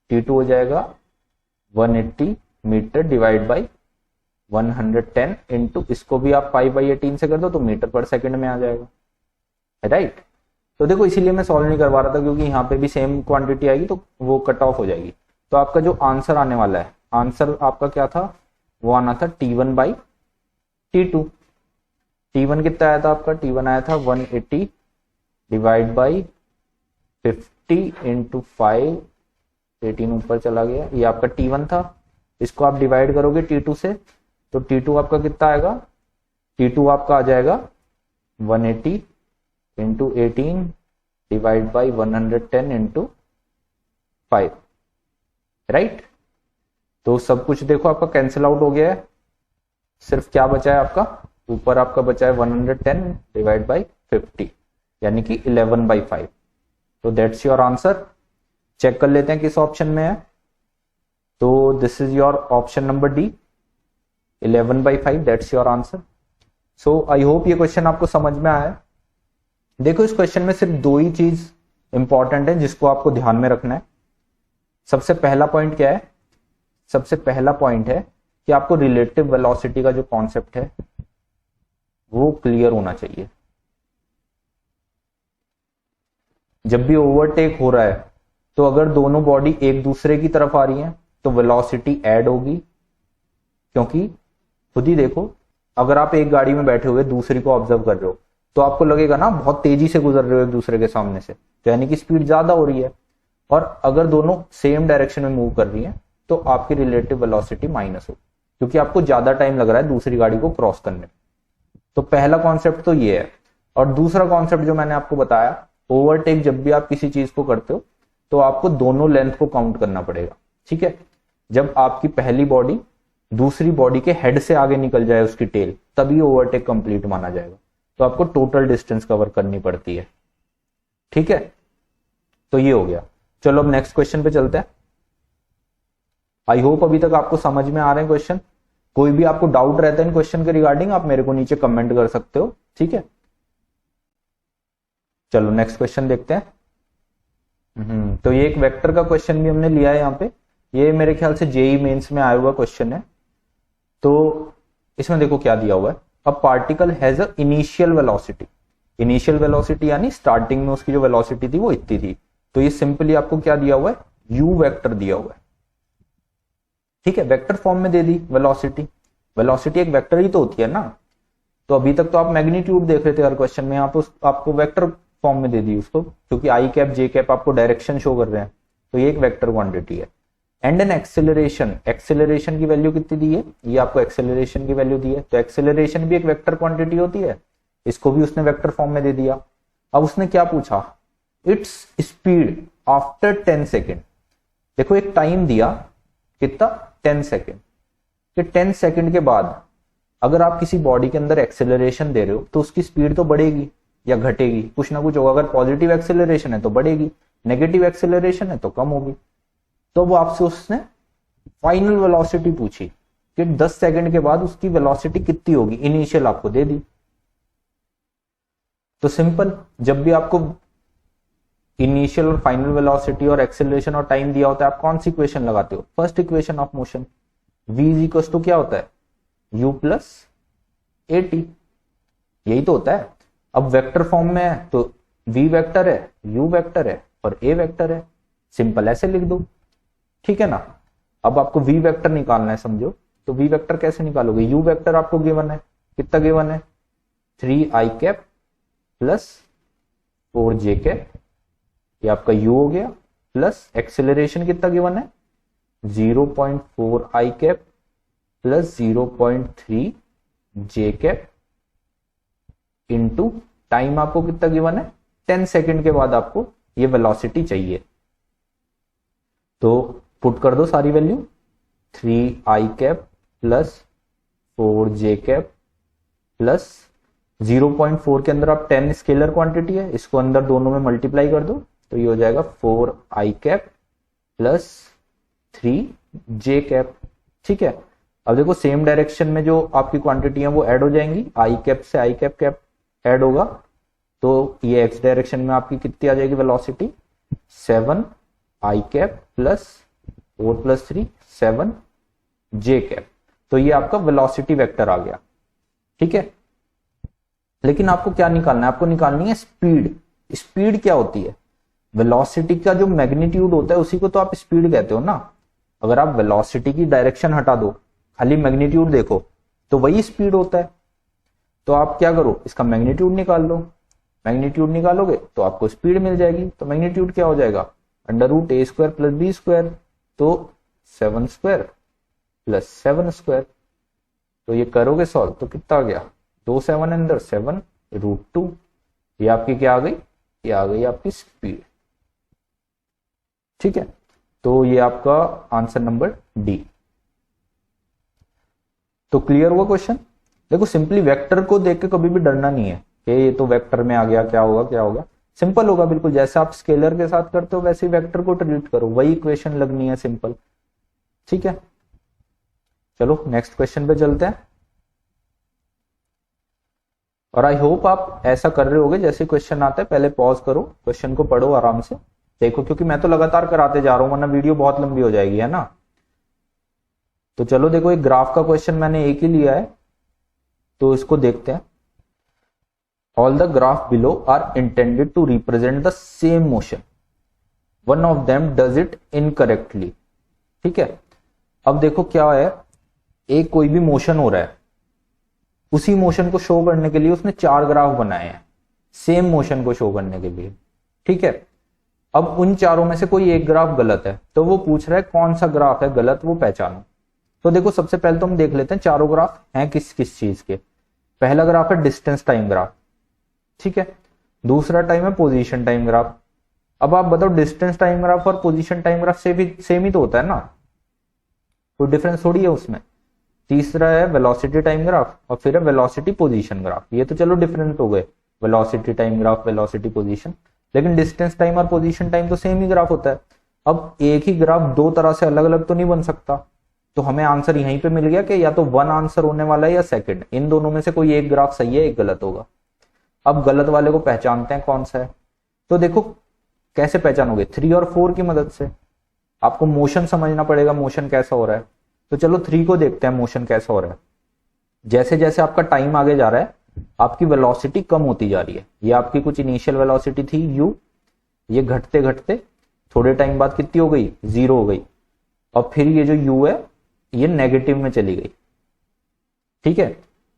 T2 हो जाएगा 180 मीटर डिवाइड बाई 110 इंटू, इसको भी आप π/18 से कर दो तो मीटर/सेकंड में आ जाएगा, राइट। तो देखो इसीलिए मैं सॉल्व नहीं करवा रहा था, क्योंकि यहाँ पे भी सेम क्वांटिटी आएगी तो वो कट ऑफ हो जाएगी। तो आपका जो आंसर आने वाला है, आंसर आपका क्या था, वो आना था T1/T2। T1 कितना आया था आपका, T1 आया था 180 डिवाइड बाई 50 इंटू 5, 18 ऊपर चला गया, ये आपका T1 था। इसको आप डिवाइड करोगे T2 से तो T2 आपका कितना आएगा, T2 आपका आ जाएगा 180 into 18 divide by 110 into 5, right. तो सब कुछ देखो आपका कैंसिल आउट हो गया है, सिर्फ क्या बचा है आपका, ऊपर आपका बचा है 110 डिवाइड बाई 50 यानी कि 11/5। तो दैट्स योर आंसर। चेक कर लेते हैं किस ऑप्शन में है। तो this is your option number D, 11/5, that's your answer. So I hope ये क्वेश्चन आपको समझ में आया है। देखो इस क्वेश्चन में सिर्फ दो ही चीज इंपॉर्टेंट है जिसको आपको ध्यान में रखना है। सबसे पहला पॉइंट क्या है, सबसे पहला पॉइंट है कि आपको रिलेटिव वेलोसिटी का जो कॉन्सेप्ट है वो क्लियर होना चाहिए। जब भी ओवरटेक हो रहा है तो अगर दोनों बॉडी एक दूसरे की तरफ आ रही हैं तो वेलोसिटी ऐड होगी, क्योंकि खुद ही देखो, अगर आप एक गाड़ी में बैठे हुए दूसरी को ऑब्जर्व कर रहे हो तो आपको लगेगा ना बहुत तेजी से गुजर रहे हो एक दूसरे के सामने से, तो यानी कि स्पीड ज्यादा हो रही है। और अगर दोनों सेम डायरेक्शन में मूव कर रही है तो आपकी रिलेटिव वेलोसिटी माइनस हो, क्योंकि आपको ज्यादा टाइम लग रहा है दूसरी गाड़ी को क्रॉस करने में। तो पहला कॉन्सेप्ट तो ये है। और दूसरा कॉन्सेप्ट जो मैंने आपको बताया, ओवरटेक जब भी आप किसी चीज को करते हो तो आपको दोनों लेंथ को काउंट करना पड़ेगा। ठीक है, जब आपकी पहली बॉडी दूसरी बॉडी के हेड से आगे निकल जाए उसकी टेल, तभी ओवरटेक कंप्लीट माना जाएगा। तो आपको टोटल डिस्टेंस कवर करनी पड़ती है। ठीक है, तो ये हो गया। चलो अब नेक्स्ट क्वेश्चन पे चलते हैं। आई होप अभी तक आपको समझ में आ रहे हैं क्वेश्चन। कोई भी आपको डाउट रहता है इन क्वेश्चन के रिगार्डिंग, आप मेरे को नीचे कमेंट कर सकते हो। ठीक है, चलो नेक्स्ट क्वेश्चन देखते हैं। तो ये एक वेक्टर का क्वेश्चन भी हमने लिया है यहाँ पे। ये मेरे ख्याल से जेई मेंस में आया हुआ क्वेश्चन है। तो इसमें देखो क्या दिया हुआ है, a particle has a initial velocity. Initial velocity यानी स्टार्टिंग में उसकी जो वेलोसिटी थी वो इतनी थी। तो ये सिंपली आपको क्या दिया हुआ है, यू वेक्टर दिया हुआ है। ठीक है, वेक्टर फॉर्म में दे दी वेलोसिटी। वेलोसिटी एक वेक्टर ही तो होती है ना। तो अभी तक तो आप मैग्नीट्यूड देख रहे थे हर क्वेश्चन में, यहाँ पे आपको वेक्टर फॉर्म में दे दी उसको, क्योंकि आई कैप जे कैप आपको डायरेक्शन शो कर रहे हैं। तो ये एक वेक्टर क्वांटिटी है। एंड एन एक्सेलरेशन, एक्सेलरेशन की वैल्यू कितनी दी है, ये आपको एक्सेलरेशन की वैल्यू दी है। तो एक्सेलरेशन भी एक वेक्टर क्वांटिटी होती है, इसको भी उसने वेक्टर फॉर्म में दे दिया। अब उसने क्या पूछा, इट्स स्पीड आफ्टर 10 सेकेंड। देखो एक टाइम दिया कितना, 10 सेकेंड। कि 10 सेकेंड के बाद अगर आप किसी बॉडी के अंदर एक्सेलरेशन दे रहे हो तो उसकी स्पीड तो बढ़ेगी या घटेगी, कुछ ना कुछ होगा। अगर पॉजिटिव एक्सेलरेशन है तो बढ़ेगी, नेगेटिव एक्सेलरेशन है तो कम होगी। तो वो आपसे उसने फाइनल वेलोसिटी पूछी कि 10 सेकंड के बाद उसकी वेलोसिटी कितनी होगी, इनिशियल आपको दे दी। तो सिंपल, जब भी आपको इनिशियल और फाइनल वेलोसिटी और एक्सेलरेशन और टाइम दिया होता है, आप कौन सी इक्वेशन लगाते हो, first equation of motion. v is equal to क्या होता है, u प्लस ए टी, यही तो होता है। अब वेक्टर फॉर्म में है तो v वेक्टर है, u वेक्टर है और a वेक्टर है। सिंपल ऐसे लिख दो, ठीक है ना। अब आपको v वेक्टर निकालना है, समझो। तो v वेक्टर कैसे निकालोगे, u वेक्टर आपको गिवन है, कितना गिवन है, 3i cap plus 4j cap, ये आपका u हो गया, प्लस एक्सेलरेशन कितना गिवन है, 0.4i कैप प्लस 0.3 जे कैप इंटू टाइम आपको कितना गिवन है 10 सेकेंड के बाद आपको ये वेलोसिटी चाहिए। तो पुट कर दो सारी वैल्यू 3 आई कैप प्लस 4 जे कैप प्लस 0.4 के अंदर आप 10 स्केलर क्वांटिटी है, इसको अंदर दोनों में मल्टीप्लाई कर दो तो ये हो जाएगा 4 आई कैप प्लस 3 जे कैप। ठीक है, अब देखो सेम डायरेक्शन में जो आपकी क्वांटिटी है वो ऐड हो जाएंगी, आई कैप से आई कैप कैप ऐड होगा तो ये एक्स डायरेक्शन में आपकी कितनी आ जाएगी वेलोसिटी 7 आई कैप प्लस 4 प्लस 3 7 जे कैप। तो ये आपका वेलोसिटी वेक्टर आ गया। ठीक है, लेकिन आपको क्या निकालना है, आपको निकालनी है स्पीड। स्पीड क्या होती है, वेलोसिटी का जो मैग्नीट्यूड होता है उसी को तो आप स्पीड कहते हो ना। अगर आप वेलोसिटी की डायरेक्शन हटा दो, खाली मैग्नीट्यूड देखो तो वही स्पीड होता है। तो आप क्या करो, इसका मैग्नीट्यूड निकाल लो, मैग्नीट्यूड निकालोगे तो आपको स्पीड मिल जाएगी। तो मैग्नीट्यूड क्या हो जाएगा √a² प्लस b², तो 7² प्लस 7²। तो ये करोगे सॉल्व तो कितना आ गया 2 7 अंदर 7 √2। ये आपकी क्या आ गई, ये आ गई आपकी स्पीड। ठीक है, तो ये आपका आंसर नंबर डी। तो क्लियर हुआ क्वेश्चन। देखो सिंपली वेक्टर को देख के कभी भी डरना नहीं है कि ये तो वेक्टर में आ गया, क्या होगा क्या होगा। सिंपल होगा बिल्कुल, जैसे आप स्केलर के साथ करते हो वैसे ही वेक्टर को ट्रीट करो, वही इक्वेशन लगनी है सिंपल। ठीक है, चलो नेक्स्ट क्वेश्चन पे चलते हैं। और आई होप आप ऐसा कर रहे होगे, जैसे क्वेश्चन आता है पहले पॉज करो, क्वेश्चन को पढ़ो आराम से देखो, क्योंकि मैं तो लगातार कराते जा रहा हूं वरना वीडियो बहुत लंबी हो जाएगी, है ना। तो चलो देखो, एक ग्राफ का क्वेश्चन मैंने एक ही लिया है तो इसको देखते हैं। All the graph below are intended to represent the same motion, one of them does it incorrectly. ठीक है, अब देखो क्या है, एक कोई भी मोशन हो रहा है, उसी मोशन को शो करने के लिए उसने 4 ग्राफ बनाए हैं, सेम मोशन को शो करने के लिए। ठीक है, अब उन चारों में से कोई एक ग्राफ गलत है तो वो पूछ रहा है कौन सा ग्राफ है गलत, वो पहचानो। तो देखो सबसे पहले तो हम देख लेते हैं चारों ग्राफ हैं किस किस चीज के। पहला ग्राफ है डिस्टेंस टाइम ग्राफ, ठीक है। दूसरा टाइम है पोजीशन टाइम ग्राफ। अब आप बताओ डिस्टेंस टाइम ग्राफ और पोजीशन टाइम ग्राफ सेम ही तो होता है ना, कोई डिफरेंस थोड़ी है उसमें। तीसरा है वेलोसिटी टाइम ग्राफ और फिर है वेलोसिटी पोजीशन ग्राफ। ये तो चलो डिफरेंट हो गए, velocity time graph velocity position, लेकिन डिस्टेंस टाइम और पोजीशन टाइम तो सेम ही ग्राफ होता है। अब एक ही ग्राफ दो तरह से अलग अलग तो नहीं बन सकता, तो हमें आंसर यहीं पे मिल गया कि या तो 1 आंसर होने वाला है या सेकंड, इन दोनों में से कोई एक ग्राफ सही है एक गलत होगा। अब गलत वाले को पहचानते हैं कौन सा है। तो देखो कैसे पहचानोगे, 3 और 4 की मदद से। आपको मोशन समझना पड़ेगा, मोशन कैसा हो रहा है। तो चलो 3 को देखते हैं मोशन कैसा हो रहा है। जैसे जैसे आपका टाइम आगे जा रहा है आपकी वेलोसिटी कम होती जा रही है। ये आपकी कुछ इनिशियल वेलोसिटी थी u, ये घटते घटते थोड़े टाइम बाद कितनी हो गई 0 हो गई, और फिर ये जो u है ये नेगेटिव में चली गई। ठीक है,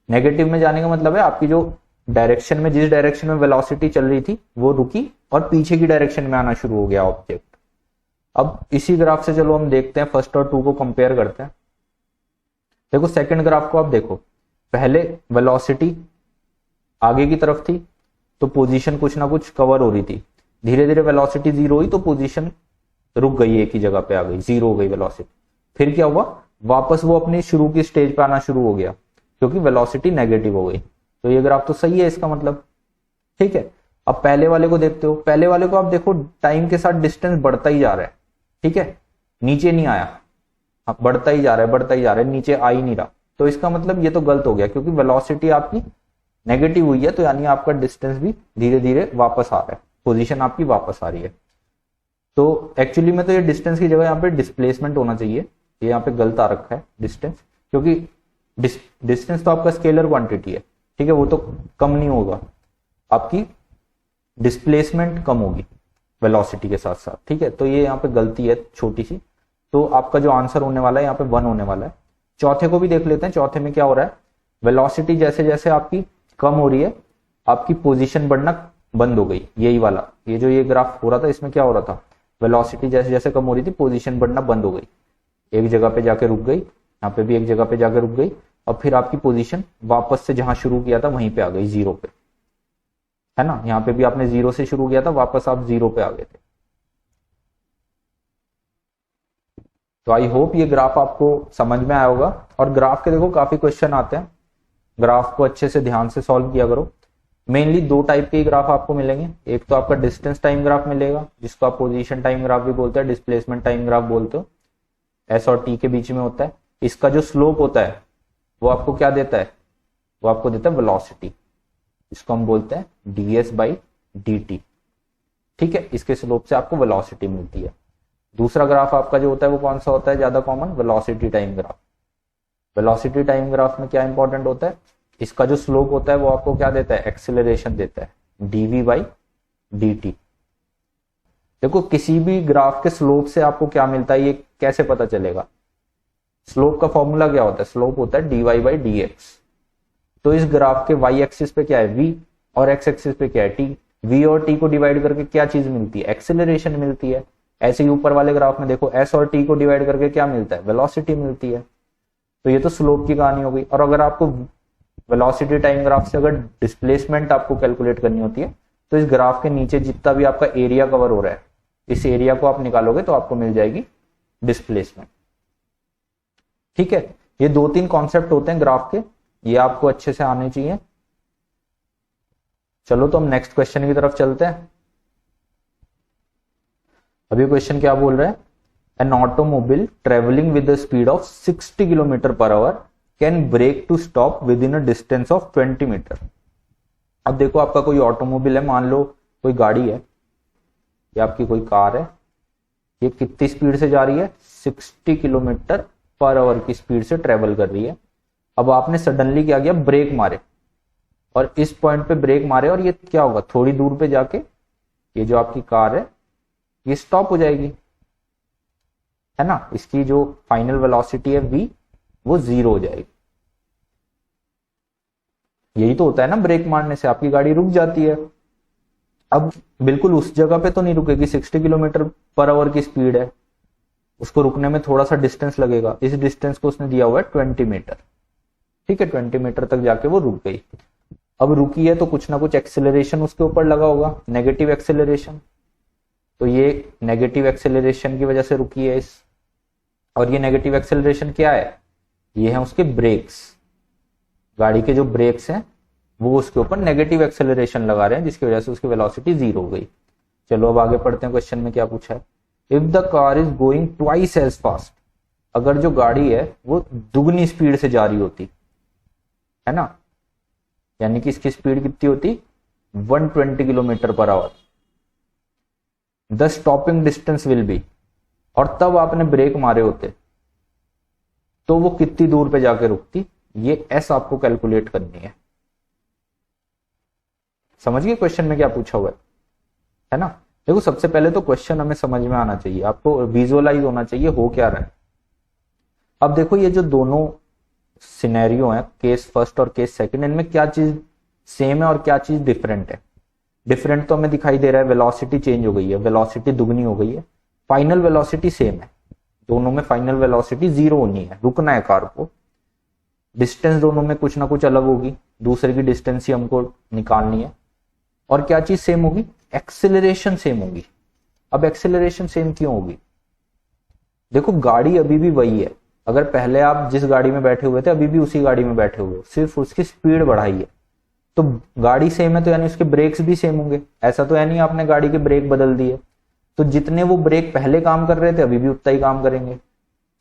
नेगेटिव में जाने का मतलब है आपकी जो डायरेक्शन में, जिस डायरेक्शन में वेलोसिटी चल रही थी वो रुकी और पीछे की डायरेक्शन में आना शुरू हो गया ऑब्जेक्ट। अब इसी ग्राफ से चलो हम देखते हैं, फर्स्ट और 2 को कंपेयर करते हैं। देखो सेकंड ग्राफ को आप देखो, पहले वेलोसिटी आगे की तरफ थी तो पोजीशन कुछ ना कुछ कवर हो रही थी, धीरे धीरे वेलोसिटी 0 हुई तो पोजीशन रुक गई, एक ही जगह पे आ गई, 0 हो गई वेलोसिटी। फिर क्या हुआ, वापस वो अपनी शुरू की स्टेज पे आना शुरू हो गया क्योंकि वेलोसिटी नेगेटिव हो गई। तो ये ग्राफ तो सही है इसका मतलब। ठीक है, अब पहले वाले को देखते हो, पहले वाले को आप देखो टाइम के साथ डिस्टेंस बढ़ता ही जा रहा है। ठीक है, नीचे नहीं आया, अब बढ़ता ही जा रहा है, बढ़ता ही जा रहा है, नीचे आ ही नहीं रहा। तो इसका मतलब ये तो गलत हो गया क्योंकि वेलोसिटी आपकी नेगेटिव हुई है, तो यानी आपका डिस्टेंस भी धीरे धीरे वापस आ रहा है, पोजीशन आपकी वापस आ रही है। तो एक्चुअली में तो ये डिस्टेंस की जगह यहाँ पे डिस्प्लेसमेंट होना चाहिए, ये यहाँ पे गलत आ रखा है डिस्टेंस, क्योंकि डिस्टेंस तो आपका स्केलर क्वांटिटी है। ठीक है, वो तो कम नहीं होगा, आपकी डिस्प्लेसमेंट कम होगी वेलोसिटी के साथ साथ। ठीक है, तो ये यहाँ पे गलती है छोटी सी, तो आपका जो आंसर होने वाला है यहाँ पे 1 होने वाला है। चौथे को भी देख लेते हैं, चौथे में क्या हो रहा है, वेलोसिटी जैसे जैसे आपकी कम हो रही है आपकी पोजीशन बढ़ना बंद हो गई। यही वाला, ये जो ये ग्राफ हो रहा था इसमें क्या हो रहा था, वेलोसिटी जैसे जैसे कम हो रही थी पोजीशन बढ़ना बंद हो गई, एक जगह पे जाके रुक गई, यहाँ पे भी एक जगह पे जाकर रुक गई, अब फिर आपकी पोजीशन वापस से जहां शुरू किया था वहीं पे आ गई, जीरो पे, है ना। यहाँ पे भी आपने जीरो से शुरू किया था, वापस आप जीरो पे आ गए थे। तो आई होप ये ग्राफ आपको समझ में आया होगा। और ग्राफ के देखो काफी क्वेश्चन आते हैं, ग्राफ को अच्छे से ध्यान से सॉल्व किया करो। मेनली दो टाइप के ग्राफ आपको मिलेंगे, एक तो आपका डिस्टेंस टाइम ग्राफ मिलेगा, जिसको आप पोजीशन टाइम ग्राफ भी बोलते हैं, डिस्प्लेसमेंट टाइम ग्राफ बोलते हो, एस और टी के बीच में होता है। इसका जो स्लोप होता है वो आपको क्या देता है, वो आपको देता है वेलोसिटी, इसको हम बोलते हैं ds बाई dt, ठीक है। इसके स्लोप से आपको वेलोसिटी मिलती है। दूसरा ग्राफ आपका जो होता है वो कौन सा होता है ज्यादा common, velocity time graph. Velocity time graph में क्या इंपॉर्टेंट होता है, इसका जो स्लोप होता है वो आपको क्या देता है, एक्सेलरेशन देता है, dv बाई dt। देखो किसी भी ग्राफ के स्लोप से आपको क्या मिलता है ये कैसे पता चलेगा, स्लोप का फॉर्मूला क्या होता है, स्लोप होता है dy बाई dx। तो इस ग्राफ के y एक्सिस पे क्या है v और x एक्सिस पे क्या है t, v और t को डिवाइड करके क्या चीज मिलती है, एक्सेलरेशन मिलती है। ऐसे ही ऊपर वाले ग्राफ में देखो s और t को डिवाइड करके क्या मिलता है, वेलोसिटी मिलती है। तो ये तो स्लोप की कहानी हो गई। और अगर आपको वेलोसिटी टाइम ग्राफ से अगर डिस्प्लेसमेंट आपको कैलकुलेट करनी होती है तो इस ग्राफ के नीचे जितना भी आपका एरिया कवर हो रहा है, इस एरिया को आप निकालोगे तो आपको मिल जाएगी डिस्प्लेसमेंट, ठीक है। ये दो तीन कॉन्सेप्ट होते हैं ग्राफ के, ये आपको अच्छे से आने चाहिए। चलो तो हम नेक्स्ट क्वेश्चन की तरफ चलते हैं। अभी क्वेश्चन क्या बोल रहा है, an automobile travelling with the speed of 60 kilometre per hour can brake to stop within a distance of 20 metre. अब देखो आपका कोई ऑटोमोबाइल है, मान लो कोई गाड़ी है या आपकी कोई कार है, ये कितनी स्पीड से जा रही है, 60 किलोमीटर पर आवर की स्पीड से ट्रेवल कर रही है। अब आपने सडनली क्या किया, ब्रेक मारे, और इस पॉइंट पे ब्रेक मारे, और ये क्या होगा, थोड़ी दूर पे जाके ये जो आपकी कार है ये स्टॉप हो जाएगी, है ना। इसकी जो फाइनल वेलोसिटी है v वो 0 हो जाएगी। यही तो होता है ना, ब्रेक मारने से आपकी गाड़ी रुक जाती है। अब बिल्कुल उस जगह पे तो नहीं रुकेगी, 60 किलोमीटर पर आवर की स्पीड है, उसको रुकने में थोड़ा सा डिस्टेंस लगेगा। इस डिस्टेंस को उसने दिया हुआ है 20 मीटर, ठीक है। 20 मीटर तक जाके वो रुक गई। अब रुकी है तो कुछ ना कुछ एक्सेलरेशन उसके ऊपर लगा होगा, नेगेटिव एक्सेलरेशन। तो ये नेगेटिव एक्सेलरेशन की वजह से रुकी है और ये नेगेटिव एक्सेलरेशन क्या है, ये है उसके ब्रेक्स, गाड़ी के जो ब्रेक्स हैं वो उसके ऊपर नेगेटिव एक्सेलरेशन लगा रहे हैं, जिसकी वजह से उसकी वेलोसिटी 0 हो गई। चलो अब आगे पढ़ते हैं, क्वेश्चन में क्या पूछा है, if the car is going twice as fast, अगर जो गाड़ी है वो दुगनी स्पीड से जा रही होती है ना, यानी कि इसकी स्पीड कितनी होती, 120 kilometre per our, the stopping distance will be, और तब आपने ब्रेक मारे होते तो वो कितनी दूर पे जाके रुकती, ये एस आपको कैलकुलेट करनी है। समझ गए क्वेश्चन में क्या पूछा हुआ है ना। देखो सबसे पहले तो क्वेश्चन हमें समझ में आना चाहिए, आपको विजुअलाइज होना चाहिए हो क्या रहा है। अब देखो ये जो दोनों सिनेरियो है, केस फर्स्ट और केस सेकंड, इनमें क्या चीज सेम है और क्या चीज डिफरेंट है। डिफरेंट तो हमें दिखाई दे रहा है, वेलोसिटी चेंज हो गई है, वेलोसिटी दुगनी हो गई है, फाइनल वेलोसिटी सेम है, दोनों में फाइनल वेलोसिटी 0 होनी है, रुकना है कार को। डिस्टेंस दोनों में कुछ ना कुछ अलग होगी, दूसरे की डिस्टेंस ही हमको निकालनी है। और क्या चीज सेम होगी, एक्सेलरेशन सेम होगी। अब एक्सेलरेशन सेम क्यों होगी, देखो गाड़ी अभी भी वही है, अगर पहले आप जिस गाड़ी में बैठे हुए थे अभी भी उसी गाड़ी में बैठे हुए हो, सिर्फ उसकी स्पीड बढ़ाई है। तो गाड़ी सेम है तो यानी उसके ब्रेक्स भी सेम होंगे, ऐसा तो है नहीं आपने गाड़ी के ब्रेक बदल दिए। तो जितने वो ब्रेक पहले काम कर रहे थे अभी भी उतना ही काम करेंगे।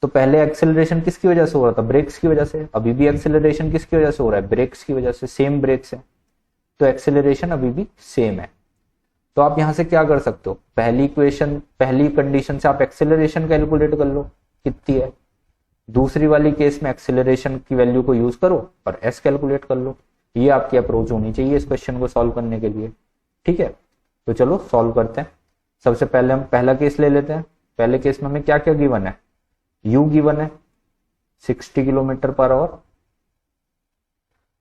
तो पहले एक्सेलरेशन किसकी वजह से हो रहा था, ब्रेक्स की वजह से, अभी भी एक्सेलरेशन किसकी वजह से हो रहा है, ब्रेक्स की वजह से, सेम ब्रेक्स है, तो एक्सेलरेशन अभी भी सेम है। तो आप यहां से क्या कर सकते हो, पहली इक्वेशन पहली कंडीशन से आप एक्सेलरेशन कैलकुलेट कर लो कितनी है, दूसरी वाली केस में एक्सेलरेशन की वैल्यू को यूज करो और एस कैलकुलेट कर लो। ये आपकी अप्रोच होनी चाहिए इस क्वेश्चन को सॉल्व करने के लिए, ठीक है। तो चलो सॉल्व करते हैं। सबसे पहले हम पहला केस ले लेते हैं। पहले केस में हमें क्या क्या गिवन है, यू गिवन है 60 किलोमीटर पर आवर।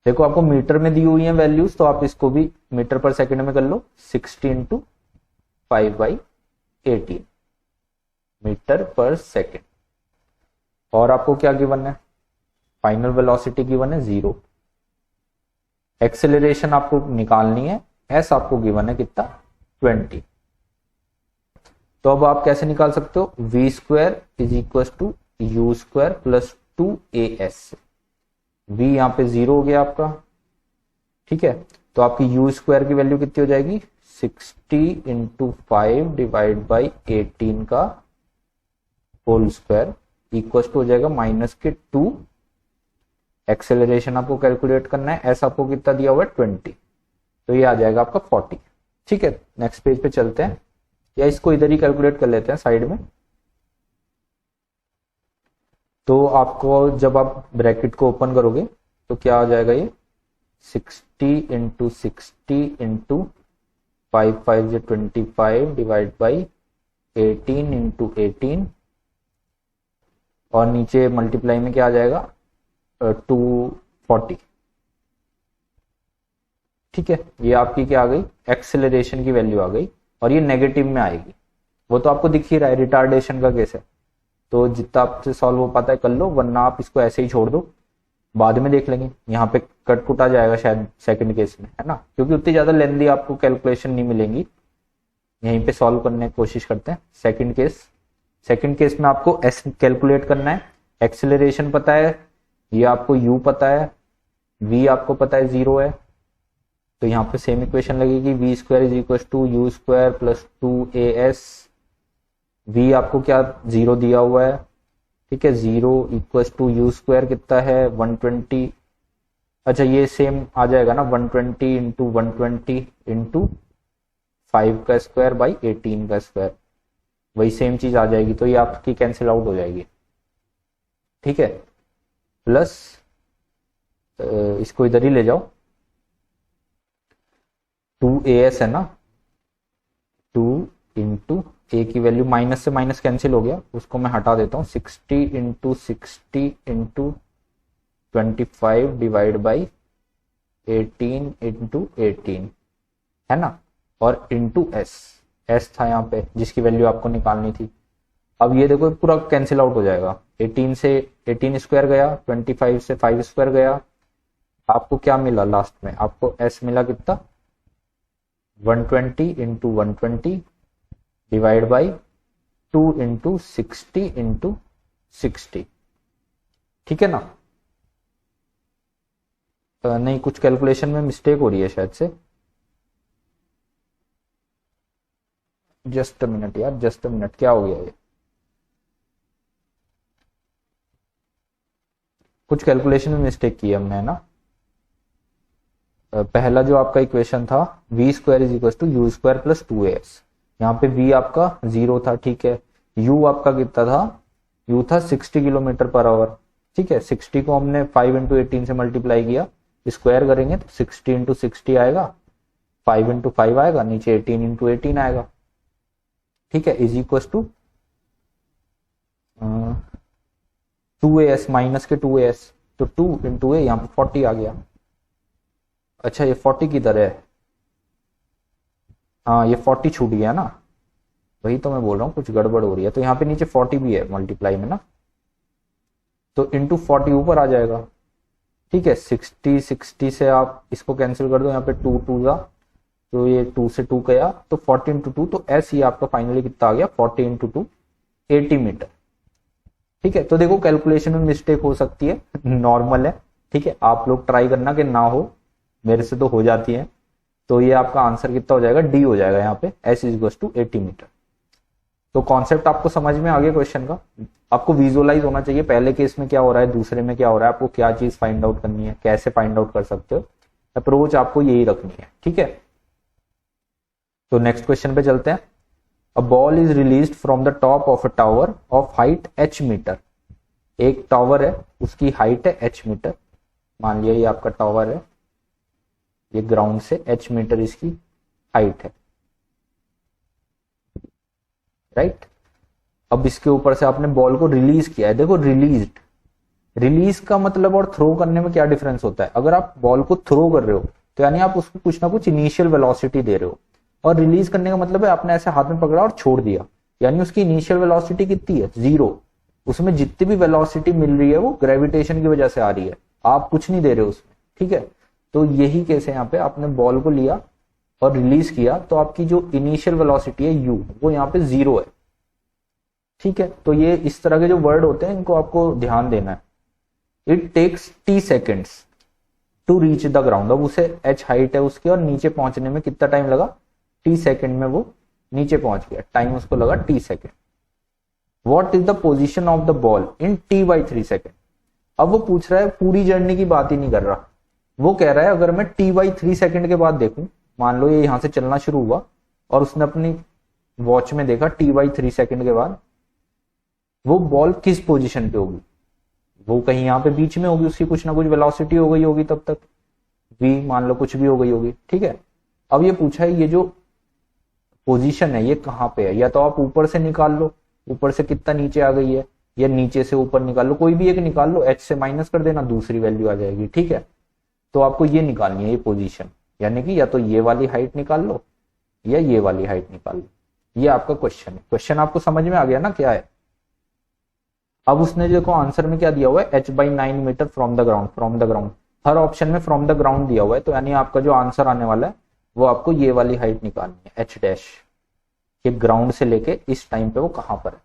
देखो आपको मीटर में दी हुई है वैल्यूज, तो आप इसको भी मीटर पर सेकंड में कर लो, 60 इंटू 5/18 मीटर पर सेकंड। और आपको क्या गिवन है, फाइनल वेलोसिटी गिवन है 0, एक्सेलरेशन आपको निकालनी है, एस आपको गिवन है कितना 20। तो अब आप कैसे निकाल सकते हो, V square is equal to U square plus 2as। V यहां पे 0 हो गया आपका, ठीक है। तो आपकी यू स्क्वायर की वैल्यू कितनी हो जाएगी 60 इंटू 5 डिवाइड बाई 18 का होल स्क्वायर इक्वल टू हो जाएगा माइनस के 2। एक्सेलरेशन आपको कैलकुलेट करना है, एस आपको कितना दिया हुआ है 20, तो ये आ जाएगा आपका 40। ठीक है, नेक्स्ट पेज पे चलते हैं, या इसको इधर ही कैलकुलेट कर लेते हैं साइड में। तो आपको जब आप ब्रैकेट को ओपन करोगे तो क्या आ जाएगा, ये 60 into 60 into 5 5 25 divide by 18 into 18, और नीचे मल्टीप्लाई में क्या आ जाएगा 240। ठीक है, ये आपकी क्या आ गई, एक्सेलरेशन की वैल्यू आ गई, और ये नेगेटिव में आएगी। वो तो आपको दिख ही रहा है, रिटार्डेशन का केस है, तो जितना आपसे सॉल्व हो पाता है कर लो, वरना आप इसको ऐसे ही छोड़ दो, बाद में देख लेंगे। यहाँ पे कट कुट आ जाएगा शायद सेकंड केस में, है ना, क्योंकि उतनी ज्यादा लेंथी आपको कैलकुलेशन नहीं मिलेंगी। यहीं पे सॉल्व करने की कोशिश करते हैं। सेकंड केस में आपको एस कैलकुलेट करना है, एक्सेलरेशन पता है, ये आपको यू पता है, वी आपको पता है 0 है, तो यहाँ पे सेम इक्वेशन लगेगी, V square is equal to U square plus 2as। V आपको क्या 0 दिया हुआ है, ठीक है, 0 इक्वल टू यू स्क्वायर कितना है 120। अच्छा ये सेम आ जाएगा ना, 120 इंटू 120 इंटू 5 का स्क्वायर बाई 18 का स्क्वायर, वही सेम चीज आ जाएगी, तो ये आपकी कैंसिल आउट हो जाएगी। ठीक है, प्लस इसको इधर ही ले जाओ, 2as है ना, 2 इंटू ए की वैल्यू माइनस से माइनस कैंसिल हो गया, उसको मैं हटा देता हूँ, 60 into 60 into 25 divide by 18 into 18, है ना, और इंटू एस था यहाँ पे जिसकी वैल्यू आपको निकालनी थी। अब ये देखो पूरा कैंसिल आउट हो जाएगा, 18 से 18 स्क्वायर गया, 25 से 5 स्क्वायर गया, आपको क्या मिला लास्ट में, आपको एस मिला कितना 120 into 120 divide by 2 into 60 into 60। ठीक है ना, नहीं कुछ कैलकुलेशन में मिस्टेक हो रही है शायद से, जस्ट अ मिनट यार, जस्ट अ मिनट, क्या हो गया ये, कुछ कैलकुलेशन में मिस्टेक की हमने, है ना। पहला जो आपका इक्वेशन था V square is equal to U square plus 2as, यहाँ पे v आपका 0 था, ठीक है, u आपका कितना था, u था 60 किलोमीटर पर आवर, ठीक है, 60 को हमने 5 इंटू 18 से मल्टीप्लाई किया, स्क्वायर करेंगे तो 60 इंटू 60 आएगा, 5 इंटू 5 आएगा, नीचे 18 इंटू 18 आएगा, ठीक है, is equal to 2as minus के 2as, तो 2 इंटू ए यहाँ पे 40 आ गया। अच्छा ये 40 किधर है, हाँ ये 40 छूट गया ना, वही तो मैं बोल रहा हूँ कुछ गड़बड़ हो रही है, तो यहाँ पे नीचे 40 भी है मल्टीप्लाई में ना, तो इंटू 40 ऊपर आ जाएगा। ठीक है, 60 से आप इसको कैंसिल कर दो, यहाँ पे 2 2 का, तो ये 2 से 2 गया, तो 40 इंटू 2, तो एस ये आपका फाइनली कितना आ गया 40 इंटू 2 80 मीटर। ठीक है, तो देखो कैलकुलेशन में मिस्टेक हो सकती है, नॉर्मल है, ठीक है, आप लोग ट्राई करना कि ना हो, मेरे से तो हो जाती है। तो ये आपका आंसर कितना हो जाएगा, डी हो जाएगा यहाँ पे, S is equal to 80 metre. तो कॉन्सेप्ट आपको समझ में आ गया क्वेश्चन का, आपको विजुअलाइज होना चाहिए पहले केस में क्या हो रहा है, दूसरे में क्या हो रहा है, आपको क्या चीज फाइंड आउट करनी है, कैसे फाइंड आउट कर सकते हो, अप्रोच आपको यही रखनी है। ठीक है, तो नेक्स्ट क्वेश्चन पे चलते हैं। A ball is released from the top of a tower of height h metre. एक टावर है, उसकी हाइट है h मीटर, मान लिया ये आपका टावर है, ये ग्राउंड से h मीटर इसकी हाइट है, राइट। अब इसके ऊपर से आपने बॉल को रिलीज किया है, देखो रिलीज का मतलब और थ्रो करने में क्या डिफरेंस होता है। अगर आप बॉल को थ्रो कर रहे हो तो यानी आप उसको कुछ ना कुछ इनिशियल वेलोसिटी दे रहे हो, और रिलीज करने का मतलब है आपने ऐसे हाथ में पकड़ा और छोड़ दिया, यानी उसकी इनिशियल वेलोसिटी कितनी है 0, उसमें जितनी भी वेलोसिटी मिल रही है वो ग्रेविटेशन की वजह से आ रही है, आप कुछ नहीं दे रहे उसमें, ठीक है। तो यही केस है यहाँ पे, आपने बॉल को लिया और रिलीज किया तो आपकी जो इनिशियल वेलोसिटी है u वो यहाँ पे 0 है, ठीक है। तो ये इस तरह के जो वर्ड होते हैं इनको आपको ध्यान देना है। It takes t seconds to reach the ground, अब उसे h हाइट है उसकी और नीचे पहुंचने में कितना टाइम लगा, t सेकेंड में वो नीचे पहुंच गया, टाइम उसको लगा t second. What is the position of the ball in t/3 second. अब वो पूछ रहा है, पूरी जर्नी की बात ही नहीं कर रहा, वो कह रहा है अगर मैं t/3 सेकेंड के बाद देखूं, मान लो ये यहां से चलना शुरू हुआ और उसने अपनी वॉच में देखा t/3 सेकेंड के बाद वो बॉल किस पोजीशन पे होगी, वो कहीं यहाँ पे बीच में होगी, उसकी कुछ ना कुछ वेलोसिटी हो गई होगी तब तक, v मान लो कुछ भी हो गई होगी, ठीक है। अब ये पूछा है ये जो पोजीशन है ये कहाँ पे है, या तो आप ऊपर से निकाल लो, ऊपर से कितना नीचे आ गई है, या नीचे से ऊपर निकाल लो, कोई भी एक निकाल लो, h से माइनस कर देना, दूसरी वैल्यू आ जाएगी, ठीक है। तो आपको ये निकालनी है ये पोजीशन, यानी कि या तो ये वाली हाइट निकाल लो या ये वाली हाइट निकाल लो, ये आपका क्वेश्चन है। क्वेश्चन आपको समझ में आ गया ना क्या है। अब उसने देखो आंसर में क्या दिया हुआ है, h/9 metre from the ground, from the ground, हर ऑप्शन में फ्रॉम द ग्राउंड दिया हुआ है, तो यानी आपका जो आंसर आने वाला है वो आपको ये वाली हाइट निकालनी है, h डैश, ये ग्राउंड से लेके इस टाइम पे वो कहां पर है।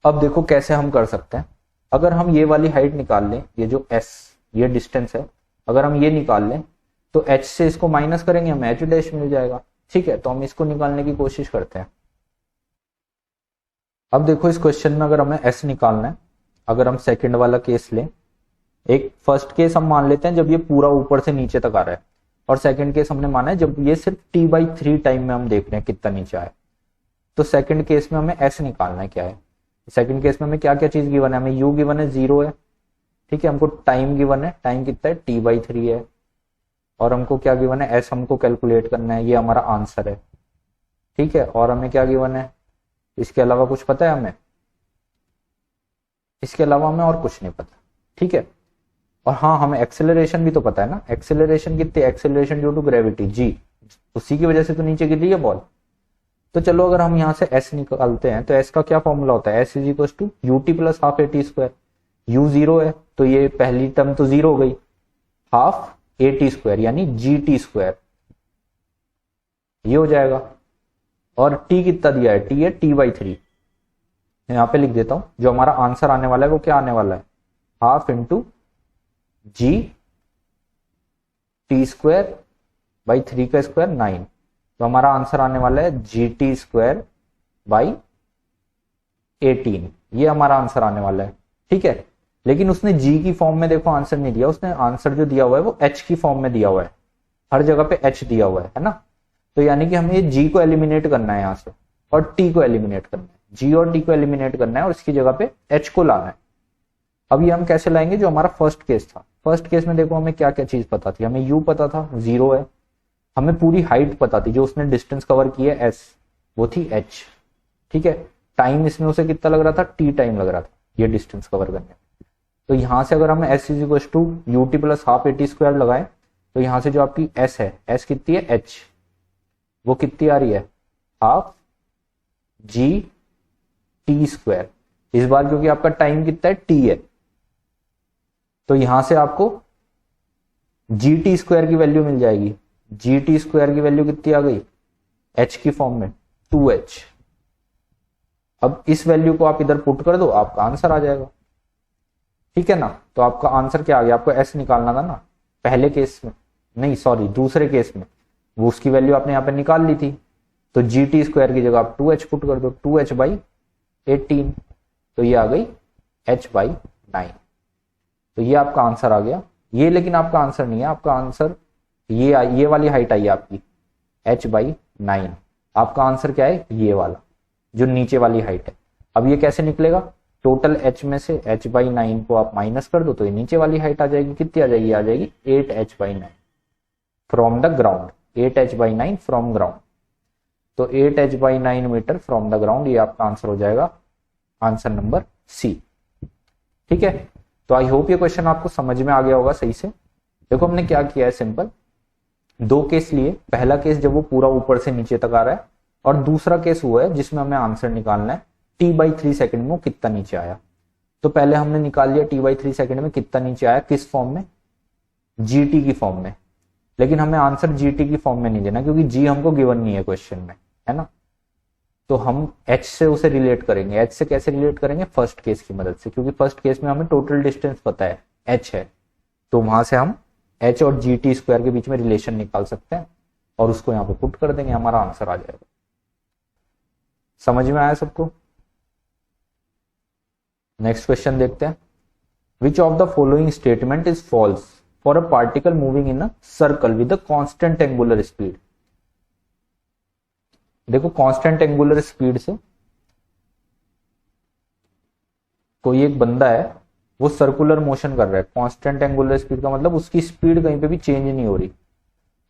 अब देखो कैसे हम कर सकते हैं, अगर हम ये वाली हाइट निकाल लें, ये जो s ये डिस्टेंस है, अगर हम ये निकाल लें तो h से इसको माइनस करेंगे हमें h डैश मिल जाएगा, ठीक है। तो हम इसको निकालने की कोशिश करते हैं। अब देखो इस क्वेश्चन में अगर हमें s निकालना है, अगर हम सेकंड वाला केस लें, एक फर्स्ट केस हम मान लेते हैं जब ये पूरा ऊपर से नीचे तक आ रहा है, और सेकंड केस हमने माना है जब ये सिर्फ t/3 टाइम में हम देख रहे हैं कितना नीचे आए। तो सेकंड केस में हमें s निकालना है, क्या है सेकंड केस में हमें क्या क्या चीज गिवन है, हमें u गिवन है 0 है, ठीक है, हमको टाइम गिवन है, टाइम कितना है t/3 है, और हमको क्या गिवन है s हमको कैलकुलेट करना है, ये हमारा आंसर है, ठीक है। और हमें क्या गिवन है, इसके अलावा कुछ पता है हमें, इसके अलावा हमें और कुछ नहीं पता, ठीक है। और हाँ हमें एक्सेलरेशन भी तो पता है ना, एक्सेलरेशन कितनी, acceleration due to gravity g, उसी की वजह से तो नीचे गिर रही है बॉल। तो चलो अगर हम यहाँ से s निकालते हैं तो s का क्या फॉर्मूला होता है, s is equal to ut plus half at square, u 0 है तो ये पहली टर्म तो 0 हो गई, हाफ at स्क्वायर यानी gt स्क्वायर, ये हो जाएगा। और t कितना दिया है, t है t/3, यहाँ पे लिख देता हूं, जो हमारा आंसर आने वाला है वो क्या आने वाला है, half into g t square by 3 का स्क्वायर 9, तो हमारा आंसर आने वाला है gt स्क्वायर बाई 18, ये हमारा आंसर आने वाला है, ठीक है। लेकिन उसने g की फॉर्म में देखो आंसर नहीं दिया, उसने आंसर जो दिया हुआ है वो h की फॉर्म में दिया हुआ है, हर जगह पे h दिया हुआ है ना। तो यानी कि हमें ये g को एलिमिनेट करना है यहाँ से, और t को एलिमिनेट करना है, g और t को एलिमिनेट करना है और इसकी जगह पे h को लाना है। अब ये हम कैसे लाएंगे, जो हमारा फर्स्ट केस था, फर्स्ट केस में देखो हमें क्या क्या चीज पता थी, हमें u पता था 0 है, हमें पूरी हाइट पता थी, जो उसने डिस्टेंस कवर की है s वो थी h, ठीक है। टाइम इसमें उसे कितना लग रहा था, t टाइम लग रहा था ये डिस्टेंस कवर करने में। तो यहां से अगर हमें s is equal to ut plus half at square लगाए तो यहां से जो आपकी s है, s कितनी है h, वो कितनी आ रही है, हाफ g t स्क्वायर, इस बार क्योंकि आपका टाइम कितना है t है, तो यहां से आपको gt स्क्वायर की वैल्यू मिल जाएगी, gt स्क्वायर की वैल्यू कितनी आ गई, h की फॉर्म में 2h। अब इस वैल्यू को आप इधर पुट कर दो, आपका आंसर आ जाएगा, ठीक है ना। तो आपका आंसर क्या आ गया, आपको s निकालना था ना पहले केस में, नहीं सॉरी दूसरे केस में, वो उसकी वैल्यू आपने यहाँ पे निकाल ली थी, तो gt स्क्वायर की जगह आप 2h पुट कर दो, 2h बाई 18, तो ये आ गई h/9, तो ये आपका आंसर आ गया। ये लेकिन आपका आंसर नहीं है, आपका आंसर ये वाली हाइट आई आपकी h/9, आपका आंसर क्या है, ये वाला जो नीचे वाली हाइट है। अब ये कैसे निकलेगा, टोटल h में से h/9 को आप माइनस कर दो तो ये नीचे वाली हाइट आ जाएगी, कितनी आ जाएगी, आ जाएगी 8h/9 from the ground, 8h/9 from ground, तो 8h/9 metre from the ground, ये आपका आंसर हो जाएगा, आंसर नंबर सी, ठीक है। तो आई होप ये क्वेश्चन आपको समझ में आ गया होगा सही से। देखो हमने क्या किया है, सिंपल दो केस लिए, पहला केस जब वो पूरा ऊपर से नीचे तक आ रहा है, और दूसरा केस हुआ है जिसमें हमें आंसर निकालना है t/3 सेकंड में वो कितना नीचे आया। तो पहले हमने निकाल लिया t/3 सेकंड में कितना नीचे आया, किस फॉर्म में, gt की फॉर्म में। लेकिन हमें आंसर gt की फॉर्म में नहीं देना क्योंकि g हमको गिवन नहीं है क्वेश्चन में, है ना। तो हम h से उसे रिलेट करेंगे। h से कैसे रिलेट करेंगे, फर्स्ट केस की मदद से, क्योंकि फर्स्ट केस में हमें टोटल डिस्टेंस पता है h है, तो वहां से हम h और gt स्क्वायर के बीच में रिलेशन निकाल सकते हैं और उसको यहाँ पे पुट कर देंगे, हमारा आंसर आ जाएगा। समझ में आया सबको। नेक्स्ट क्वेश्चन देखते हैं। Which of the following statement is false for a particle moving in a circle with a constant angular speed. देखो कांस्टेंट एंगुलर स्पीड से कोई एक बंदा है वो सर्कुलर मोशन कर रहा है। कांस्टेंट एंगुलर स्पीड का मतलब उसकी स्पीड कहीं पे भी चेंज नहीं हो रही,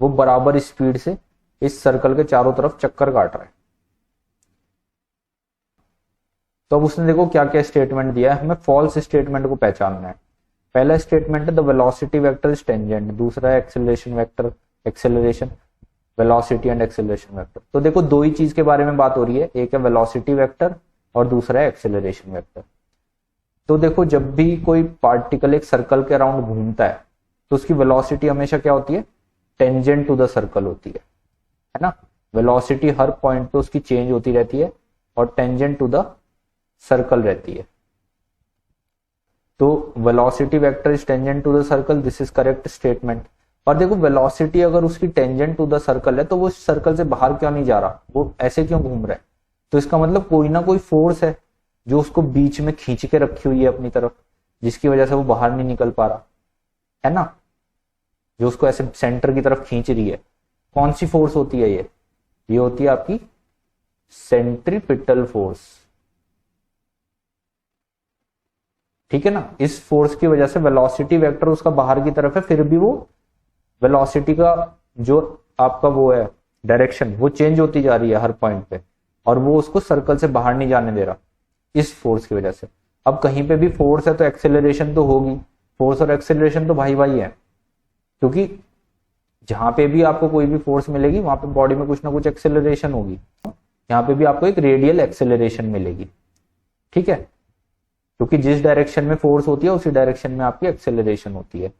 वो बराबर स्पीड से इस सर्कल के चारों तरफ चक्कर काट रहा है। तो अब उसने देखो क्या क्या स्टेटमेंट दिया है, हमें फॉल्स स्टेटमेंट को पहचानना है। पहला स्टेटमेंट है the velocity vector is tangent, दूसरा है acceleration vector, acceleration velocity and acceleration vector. तो देखो दो ही चीज के बारे में बात हो रही है, एक है वेलोसिटी वेक्टर और दूसरा है एक्सेलरेशन वेक्टर। तो देखो जब भी कोई पार्टिकल एक सर्कल के अराउंड घूमता है तो उसकी वेलोसिटी हमेशा क्या होती है, टेंजेंट टू द सर्कल होती है ना। वेलोसिटी हर पॉइंट पे उसकी चेंज होती रहती है और टेंजेंट टू द सर्कल रहती है। तो velocity vector is tangent to the circle, this is correct statement. और देखो वेलोसिटी अगर उसकी टेंजेंट टू द सर्कल है तो वो सर्कल से बाहर क्यों नहीं जा रहा, वो ऐसे क्यों घूम रहा है, तो इसका मतलब कोई ना कोई फोर्स है जो उसको बीच में खींच के रखी हुई है अपनी तरफ, जिसकी वजह से वो बाहर नहीं निकल पा रहा है ना, जो उसको ऐसे सेंटर की तरफ खींच रही है। कौन सी फोर्स होती है ये होती है आपकी सेंट्रीपिटल फोर्स, ठीक है ना। इस फोर्स की वजह से वेलोसिटी वेक्टर उसका बाहर की तरफ है, फिर भी वो वेलोसिटी का जो आपका वो है डायरेक्शन वो चेंज होती जा रही है हर पॉइंट पे, और वो उसको सर्कल से बाहर नहीं जाने दे रहा इस फोर्स की वजह से। अब कहीं पे भी फोर्स है तो एक्सेलरेशन तो होगी, फोर्स और एक्सेलरेशन तो भाई भाई है, क्योंकि जहां पे भी आपको कोई भी फोर्स मिलेगी वहां पे बॉडी में कुछ ना कुछ एक्सेलरेशन होगी। यहाँ पे भी आपको एक रेडियल एक्सेलरेशन मिलेगी, ठीक है, क्योंकि जिस डायरेक्शन में फोर्स होती है उसी डायरेक्शन में आपकी एक्सेलरेशन होती है।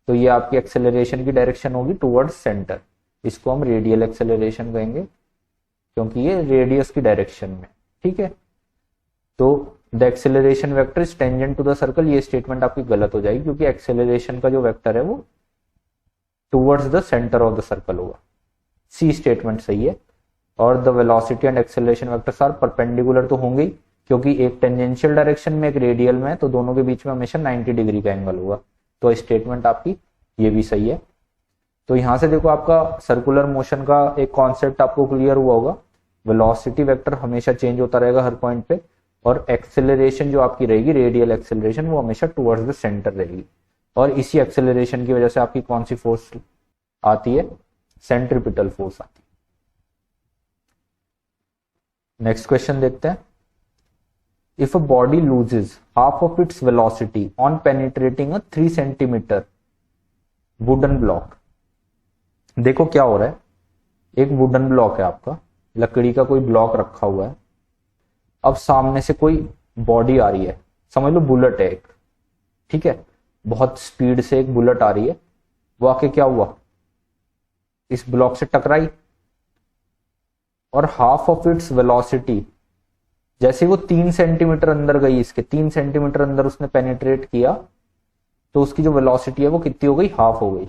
तो ये आपकी एक्सेलरेशन की डायरेक्शन होगी टुवर्ड्स सेंटर, इसको हम रेडियल एक्सेलरेशन कहेंगे क्योंकि ये रेडियस की डायरेक्शन में, ठीक है। तो the acceleration vector is tangent to the circle, ये स्टेटमेंट आपकी गलत हो जाएगी क्योंकि एक्सेलरेशन का जो वेक्टर है वो towards the centre of the circle होगा। सी स्टेटमेंट सही है। और the velocity and acceleration vectors are perpendicular तो होंगे ही, क्योंकि एक टेंजेंशियल डायरेक्शन में एक रेडियल में, तो दोनों के बीच में हमेशा 90 डिग्री का एंगल होगा। तो स्टेटमेंट आपकी ये भी सही है। तो यहां से देखो आपका सर्कुलर मोशन का एक कॉन्सेप्ट आपको क्लियर हुआ होगा। वेलोसिटी वेक्टर हमेशा चेंज होता रहेगा हर पॉइंट पे, और एक्सेलरेशन जो आपकी रहेगी रेडियल एक्सेलरेशन वो हमेशा टुवर्ड्स द सेंटर रहेगी। और इसी एक्सेलरेशन की वजह से आपकी कौन सी फोर्स आती है, सेंट्रीपिटल फोर्स आती है। नेक्स्ट क्वेश्चन देखते हैं। If a body loses half of its velocity on penetrating a 3 centimeter wooden block, देखो क्या हो रहा है, एक वुडन ब्लॉक है आपका, लकड़ी का कोई ब्लॉक रखा हुआ है। अब सामने से कोई बॉडी आ रही है, समझ लो बुलेट है एक, ठीक है, बहुत स्पीड से एक बुलेट आ रही है, वो आके क्या हुआ, इस ब्लॉक से टकराई, और हाफ ऑफ इट्स वेलोसिटी, जैसे वो 3 सेंटीमीटर अंदर गई, इसके 3 सेंटीमीटर अंदर उसने पेनिट्रेट किया, तो उसकी जो वेलोसिटी है वो कितनी हो गई, हाफ हो गई।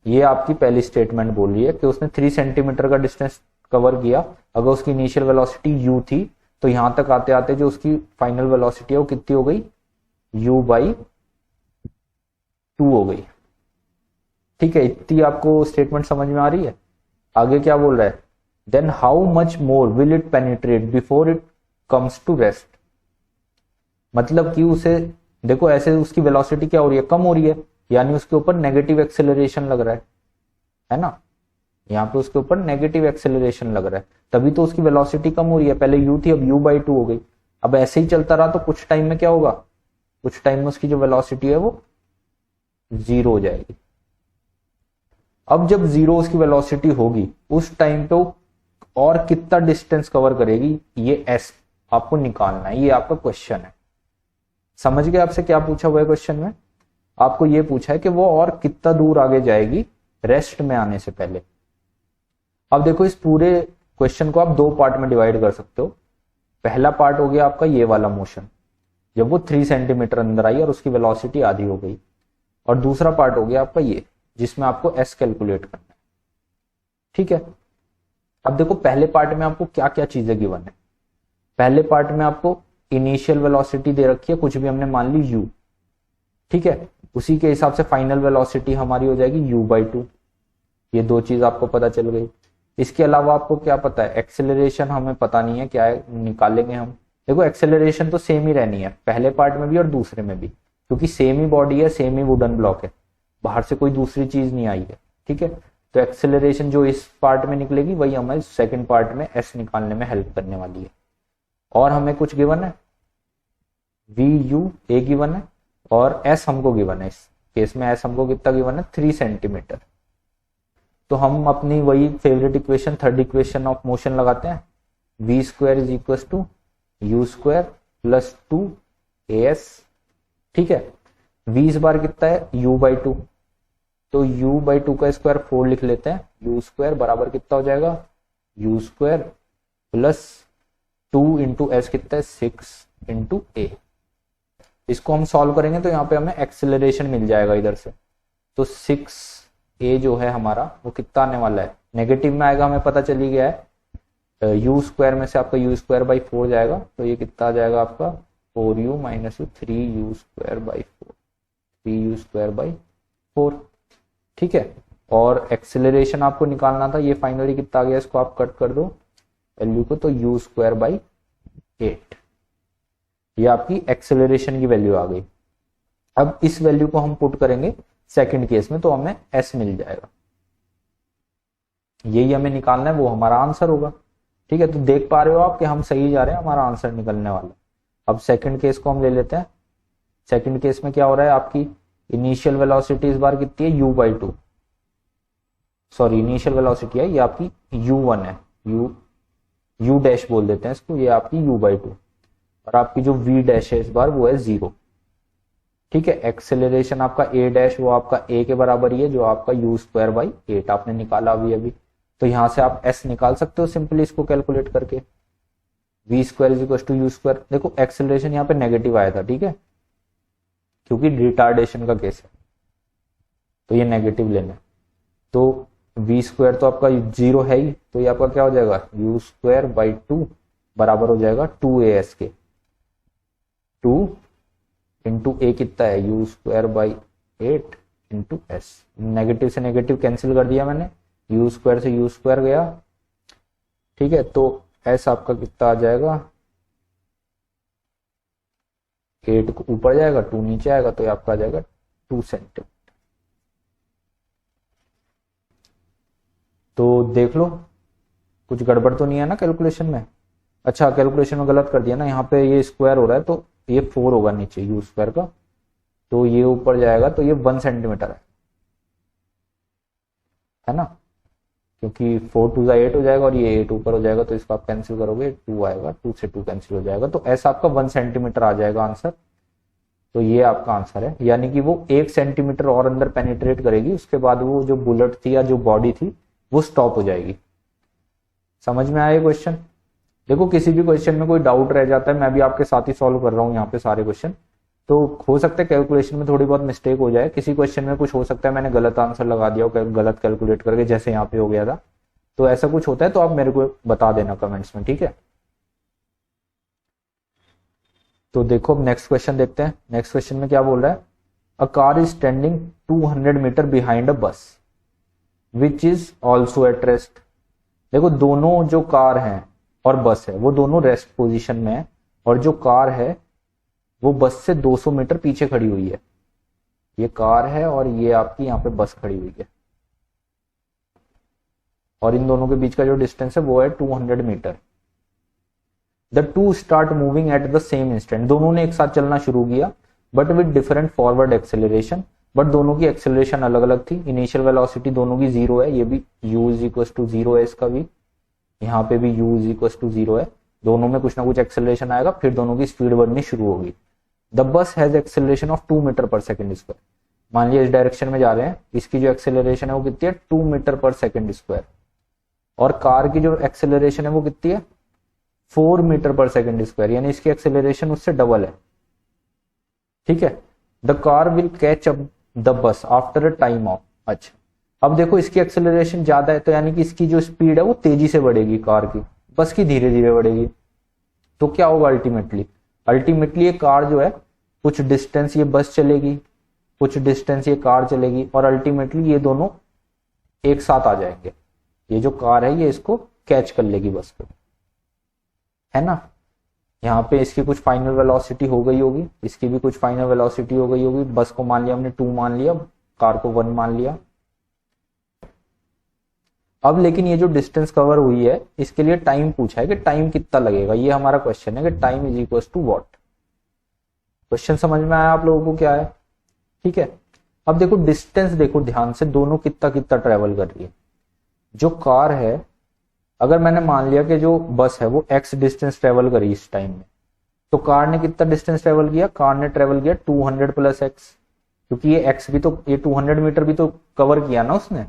ये आपकी पहली स्टेटमेंट बोल रही है कि उसने 3 सेंटीमीटर का डिस्टेंस कवर किया। अगर उसकी इनिशियल वेलोसिटी u थी तो यहां तक आते आते जो उसकी फाइनल वेलोसिटी है वो कितनी हो गई, u/2 हो गई, ठीक है। इतनी आपको स्टेटमेंट समझ में आ रही है। आगे क्या बोल रहा है, then how much more will it penetrate before it comes to rest, मतलब कि उसे देखो ऐसे उसकी वेलोसिटी क्या हो रही है, कम हो रही है, यानी उसके ऊपर नेगेटिव एक्सेलरेशन लग रहा है ना, यहाँ पे उसके ऊपर नेगेटिव एक्सेलरेशन लग रहा है, तभी तो उसकी वेलोसिटी कम हो रही है। पहले u थी, अब u/2 हो गई। अब ऐसे ही चलता रहा तो कुछ टाइम में क्या होगा, कुछ टाइम में उसकी जो वेलोसिटी है वो 0 हो जाएगी। अब जब 0 उसकी वेलोसिटी होगी उस टाइम पे वो और कितना डिस्टेंस कवर करेगी, ये एस आपको निकालना है, ये आपका क्वेश्चन है। समझ गए आपसे क्या पूछा हुआ है क्वेश्चन में? आपको ये पूछा है कि वो और कितना दूर आगे जाएगी रेस्ट में आने से पहले। अब देखो इस पूरे क्वेश्चन को आप दो पार्ट में डिवाइड कर सकते हो। पहला पार्ट हो गया आपका ये वाला मोशन, जब वो 3 सेंटीमीटर अंदर आई और उसकी वेलोसिटी आधी हो गई, और दूसरा पार्ट हो गया आपका ये जिसमें आपको एस कैलकुलेट करना है। ठीक है, अब देखो पहले पार्ट में आपको क्या क्या चीजें गिवन है। पहले पार्ट में आपको इनिशियल वेलोसिटी दे रखी है, कुछ भी हमने मान ली u। ठीक है, उसी के हिसाब से फाइनल वेलोसिटी हमारी हो जाएगी u/2। ये दो चीज आपको पता चल गई। इसके अलावा आपको क्या पता है, एक्सेलरेशन हमें पता नहीं है क्या है, निकालेंगे हम। देखो एक्सेलरेशन तो सेम ही रहनी है पहले पार्ट में भी और दूसरे में भी, क्योंकि सेम ही बॉडी है, सेम ही वुडन ब्लॉक है, बाहर से कोई दूसरी चीज नहीं आई है। ठीक है, तो एक्सेलरेशन जो इस पार्ट में निकलेगी वही हमें सेकंड पार्ट में एस निकालने में हेल्प करने वाली है। और हमें कुछ गिवन है, VU ए गिवन है और एस हमको गिवन है। इस केस में एस हमको कितना गिवन है, 3 सेंटीमीटर। तो हम अपनी वही favourite equation, third equation of motion लगाते हैं, v² = u² + 2as। ठीक है, v इस बार कितना है, u/2, तो u/2 का स्क्वायर 4 लिख लेते हैं। u² बराबर कितना हो जाएगा, u² + 2 × s कितना है, 6 × a। इसको हम सॉल्व करेंगे तो यहाँ पे हमें एक्सेलरेशन मिल जाएगा इधर से, तो 6a जो है हमारा वो कितना आने वाला है, नेगेटिव में आएगा, हमें पता चली गया है। u² में से आपका u²/4 जाएगा, तो ये कितना आ जाएगा आपका 4u - u 3u²/4, 3u²/4। ठीक है, और एक्सेलरेशन आपको निकालना था, ये फाइनली कितना आ गया, इसको आप कट कर दो वैल्यू को, तो u²/8। ये आपकी एक्सेलरेशन की वैल्यू आ गई। अब इस वैल्यू को हम पुट करेंगे सेकंड केस में, तो हमें s मिल जाएगा। यही हमें निकालना है, वो हमारा आंसर होगा। ठीक है, तो देख पा रहे हो आप कि हम सही जा रहे हैं, हमारा आंसर निकलने वाला है। अब सेकंड केस को हम ले लेते हैं। सेकंड केस में क्या हो रहा है, आपकी इनिशियल वेलोसिटी इस बार कितनी है, u/2, सॉरी इनिशियल वेलोसिटी है ये आपकी u1 है, u' बोल देते हैं इसको, ये आपकी u/2, और आपकी जो v' है इस बार वो है 0। ठीक है, एक्सेलरेशन आपका a' वो आपका a के बराबर ही है, जो आपका u²/8 आपने निकाला अभी। तो यहां से आप s निकाल सकते हो सिंपली इसको कैलकुलेट करके, v² = u²। देखो एक्सेलरेशन यहाँ पे नेगेटिव आया था, ठीक है, क्योंकि रिटार्डेशन का केस है, तो ये नेगेटिव लेना है। तो v² तो आपका 0 है ही, तो ये आपका क्या हो जाएगा, u²/2 बराबर हो जाएगा 2as के। 2 × a कितना है, u²/8 × s। नेगेटिव से नेगेटिव कैंसिल कर दिया मैंने, u² से u² गया। ठीक है, तो s आपका कितना आ जाएगा, 8 ऊपर जाएगा, 2 नीचे आएगा, तो ये आपका आ जाएगा 2 सेंटीमीटर। तो देख लो कुछ गड़बड़ तो नहीं है ना कैलकुलेशन में। अच्छा, कैलकुलेशन में गलत कर दिया ना, यहाँ पे ये स्क्वायर हो रहा है, तो ये 4 होगा नीचे u² का, तो ये ऊपर जाएगा, तो ये 1 सेंटीमीटर है ना, क्योंकि 4 × 2 = 8 हो जाएगा, और ये 8 ऊपर हो जाएगा, तो इसको आप कैंसिल करोगे, 2 आएगा, 2 से 2 कैंसिल हो जाएगा, तो ऐसा आपका 1 सेंटीमीटर आ जाएगा आंसर। तो ये आपका आंसर है, यानी कि वो 1 सेंटीमीटर और अंदर पेनिट्रेट करेगी, उसके बाद वो जो बुलेट थी या जो बॉडी थी वो स्टॉप हो जाएगी। समझ में आया क्वेश्चन? देखो किसी भी क्वेश्चन में कोई डाउट रह जाता है, मैं भी आपके साथ ही सॉल्व कर रहा हूँ यहाँ पे सारे क्वेश्चन, तो हो सकता है कैलकुलेशन में थोड़ी बहुत मिस्टेक हो जाए, किसी क्वेश्चन में कुछ हो सकता है मैंने गलत आंसर लगा दिया हो, गलत कैलकुलेट करके, जैसे यहाँ पे हो गया था, तो ऐसा कुछ होता है तो आप मेरे को बता देना कमेंट्स में, ठीक है। तो देखो अब नेक्स्ट क्वेश्चन देखते हैं। नेक्स्ट क्वेश्चन में क्या बोल रहा है, a car is standing 200 metre behind a bus which is also at rest. देखो दोनों जो कार हैं और बस है वो दोनों रेस्ट पोजीशन में है, और जो कार है वो बस से 200 मीटर पीछे खड़ी हुई है। ये कार है और ये आपकी यहाँ पे बस खड़ी हुई है, और इन दोनों के बीच का जो डिस्टेंस है वो है 200 metre. The two start moving at the same instant. दोनों ने एक साथ चलना शुरू किया, but with different forward acceleration, but दोनों की एक्सेलरेशन अलग अलग थी। इनिशियल वेलोसिटी दोनों की 0 है, ये भी u = 0 है इसका भी, यहाँ पे भी u इज इक्वल टू 0 है, दोनों में कुछ ना कुछ एक्सेलरेशन आएगा, फिर दोनों की स्पीड बढ़नी शुरू होगी। The bus has acceleration of 2 metre per second square. मान लिया इस डायरेक्शन में जा रहे हैं, इसकी जो एक्सेलरेशन है वो कितनी है 2 मीटर पर सेकेंड स्क्वायर, और कार की जो एक्सेलरेशन है वो कितनी है 4 मीटर पर सेकेंड स्क्वायर, यानी इसकी एक्सेलरेशन उससे डबल है। ठीक है, the car will catch up the bus after a time of. अच्छा, अब देखो इसकी एक्सेलरेशन ज्यादा है तो यानी कि इसकी जो स्पीड है वो तेजी से बढ़ेगी कार की, बस की धीरे धीरे बढ़ेगी। तो क्या होगा अल्टीमेटली ये कार जो है कुछ डिस्टेंस ये बस चलेगी, कुछ डिस्टेंस ये कार चलेगी, और अल्टीमेटली ये दोनों एक साथ आ जाएंगे। ये जो कार है ये इसको कैच कर लेगी बस को, है ना। यहाँ पे इसकी कुछ फाइनल वेलोसिटी हो गई होगी, इसकी भी कुछ फाइनल वेलोसिटी हो गई होगी। बस को मान लिया हमने 2 मान लिया, कार को 1 मान लिया। अब लेकिन ये जो डिस्टेंस कवर हुई है इसके लिए टाइम पूछा है कि टाइम कितना लगेगा, ये हमारा क्वेश्चन है कि time is equal to what. Question समझ में आया आप लोगों को क्या है? ठीक है, अब देखो डिस्टेंस, देखो ध्यान से, दोनों कितना कितना ट्रेवल कर रही है। जो कार है, अगर मैंने मान लिया कि जो बस है वो x डिस्टेंस ट्रेवल करी इस टाइम में, तो कार ने कितना डिस्टेंस ट्रेवल किया? कार ने ट्रेवल किया 200 प्लस x, क्योंकि ये x भी तो, ये 200 मीटर भी तो कवर किया ना उसने,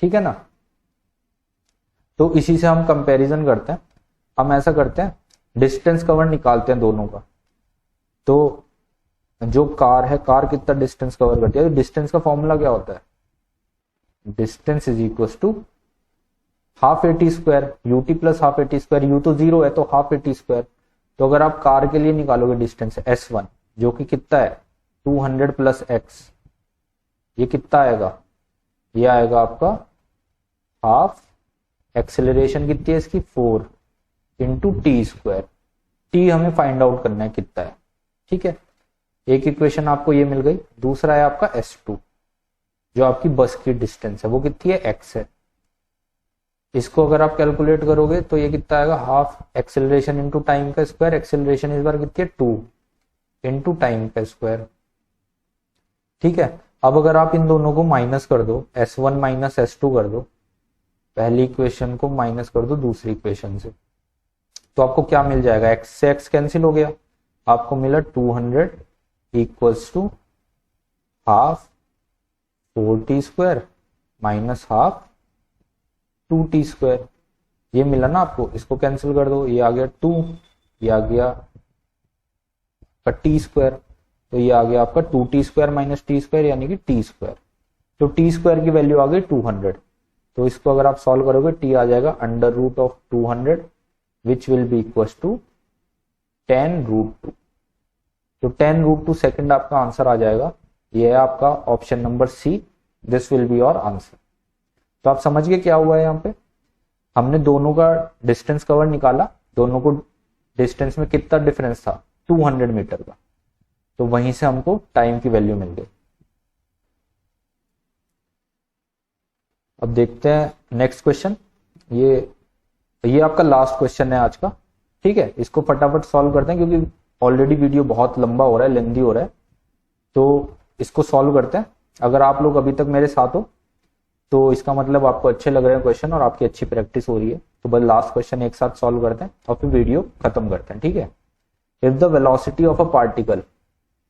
ठीक है ना। तो इसी से हम कंपैरिजन करते हैं। हम ऐसा करते हैं, डिस्टेंस कवर निकालते हैं दोनों का। तो जो कार है, कार कितना डिस्टेंस कवर करती है? तो डिस्टेंस का फॉर्मूला क्या होता है? Distance is equal to half a t square, u t plus half a t square. U तो 0 है तो हाफ एटी स्क्वायर। तो अगर आप कार के लिए निकालोगे डिस्टेंस S1 जो कि कितना है 200 प्लस x, ये कितना आएगा? ये आएगा आपका हाफ, एक्सेलरेशन कितनी है इसकी 4 इंटू टी स्क्वायर। टी हमें फाइंड आउट करना है कितना है। ठीक है, एक इक्वेशन आपको ये मिल गई। दूसरा है आपका S2 जो आपकी बस की डिस्टेंस है, वो कितनी है x है। इसको अगर आप कैलकुलेट करोगे तो ये कितना आएगा? हाफ एक्सेलरेशन इंटू टाइम का स्क्वायर। एक्सेलरेशन इस बार कितनी है 2 इंटू टाइम का स्क्वायर। ठीक है, अब अगर आप इन दोनों को माइनस कर दो, S1 माइनस S2 कर दो, पहली इक्वेशन को माइनस कर दो दूसरी इक्वेशन से, तो आपको क्या मिल जाएगा? x से x कैंसिल हो गया, आपको मिला 200 equals to half 4t square minus half 2t square. ये मिला ना आपको, इसको कैंसिल कर दो, ये आ गया 2, ये आ गया t स्क्वायर, तो ये आ गया आपका 2t square minus T square यानी कि t स्क्वायर। तो t स्क्वायर की वैल्यू आ गई 200। तो इसको अगर आप सॉल्व करोगे t आ जाएगा under root of 200 which will be equal to 10 root 2। तो 10 रूट 2 सेकेंड आपका आंसर आ जाएगा। ये है आपका option number C, this will be your answer. तो आप समझ गए क्या हुआ है? यहाँ पे हमने दोनों का डिस्टेंस कवर निकाला, दोनों को डिस्टेंस में कितना डिफरेंस था 200 मीटर का, तो वहीं से हमको टाइम की वैल्यू मिल गई। अब देखते हैं नेक्स्ट क्वेश्चन। ये आपका लास्ट क्वेश्चन है आज का। ठीक है, इसको फटाफट सॉल्व करते हैं क्योंकि ऑलरेडी वीडियो बहुत लंबा हो रहा है, लेंथी हो रहा है, तो इसको सॉल्व करते हैं। अगर आप लोग अभी तक मेरे साथ हो तो इसका मतलब आपको अच्छे लग रहे हैं क्वेश्चन और आपकी अच्छी प्रैक्टिस हो रही है। तो बस लास्ट क्वेश्चन एक साथ सॉल्व करते हैं और फिर वीडियो खत्म करते हैं। ठीक है, if the velocity of a particle,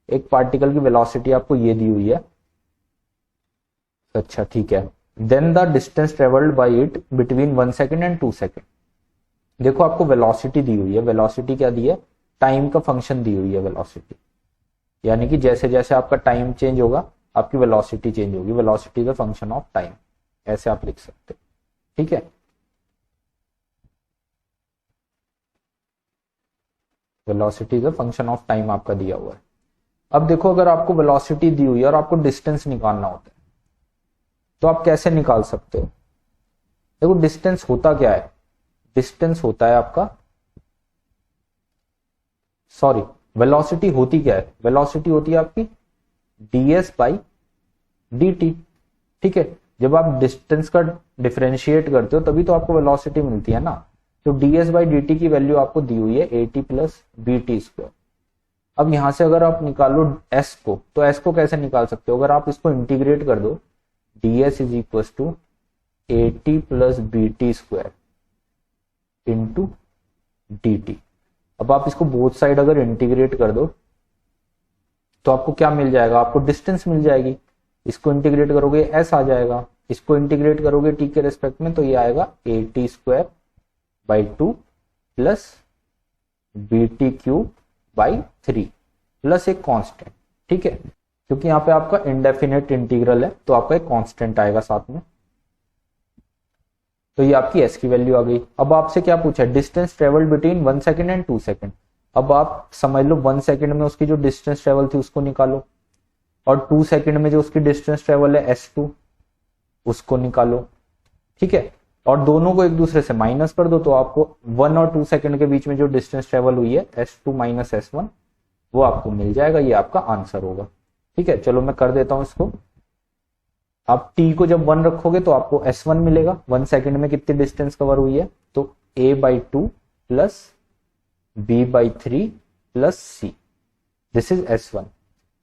एक पार्टिकल की वेलोसिटी आपको ये दी हुई है। अच्छा ठीक है, then the distance travelled by it between 1 second and 2 second. देखो आपको वेलोसिटी दी हुई है, वेलोसिटी क्या दी है? टाइम का फंक्शन दी हुई है वेलोसिटी, यानी कि जैसे जैसे आपका टाइम चेंज होगा आपकी वेलोसिटी चेंज होगी। Velocity is a function of time, ऐसे आप लिख सकते हैं। ठीक है, velocity is a function of time आपका दिया हुआ है। अब देखो अगर आपको वेलोसिटी दी हुई है और आपको डिस्टेंस निकालना होता है तो आप कैसे निकाल सकते हो? देखो डिस्टेंस होता क्या है? डिस्टेंस होता है आपका, सॉरी वेलोसिटी होती क्या है? वेलोसिटी होती है आपकी ds बाई dt। ठीक है, जब आप डिस्टेंस का डिफरेंशिएट करते हो तभी तो आपको वेलोसिटी मिलती है ना। तो ds बाई dt की वैल्यू आपको दी हुई है 80 प्लस bt स्क्वायर। अब यहां से अगर आप निकालो s को, तो s को कैसे निकाल सकते हो? अगर आप इसको इंटीग्रेट कर दो, ds is equal to 80 plus bt square, into d t. अब आप इसको बोथ साइड अगर इंटीग्रेट कर दो तो आपको क्या मिल जाएगा, आपको डिस्टेंस मिल जाएगी। इसको इंटीग्रेट करोगे एस आ जाएगा, इसको इंटीग्रेट करोगे टी के रेस्पेक्ट में तो ये आएगा a t square by 2 plus b t cube by 3 plus एक कांस्टेंट। ठीक है, क्योंकि यहाँ पे आपका इंडेफिनेट इंटीग्रल है तो आपका एक कांस्टेंट आएगा साथ में। तो ये आपकी एस की वैल्यू आ गई। अब आपसे क्या पूछा है, distance travelled between 1 second and 2 second. अब आप समझ लो 1 सेकेंड में उसकी जो डिस्टेंस ट्रेवल थी उसको निकालो, और 2 सेकेंड में जो उसकी डिस्टेंस ट्रेवल है S2 उसको निकालो। ठीक है, और दोनों को एक दूसरे से माइनस कर दो तो आपको 1 और 2 सेकेंड के बीच में जो डिस्टेंस ट्रेवल हुई है S2 माइनस S1 वो आपको मिल जाएगा। ये आपका आंसर होगा। ठीक है, चलो मैं कर देता हूं इसको। आप t को जब 1 रखोगे तो आपको S1 मिलेगा। 1 सेकेंड में कितनी डिस्टेंस कवर हुई है, तो a/2 plus b/3 plus c, this is S1।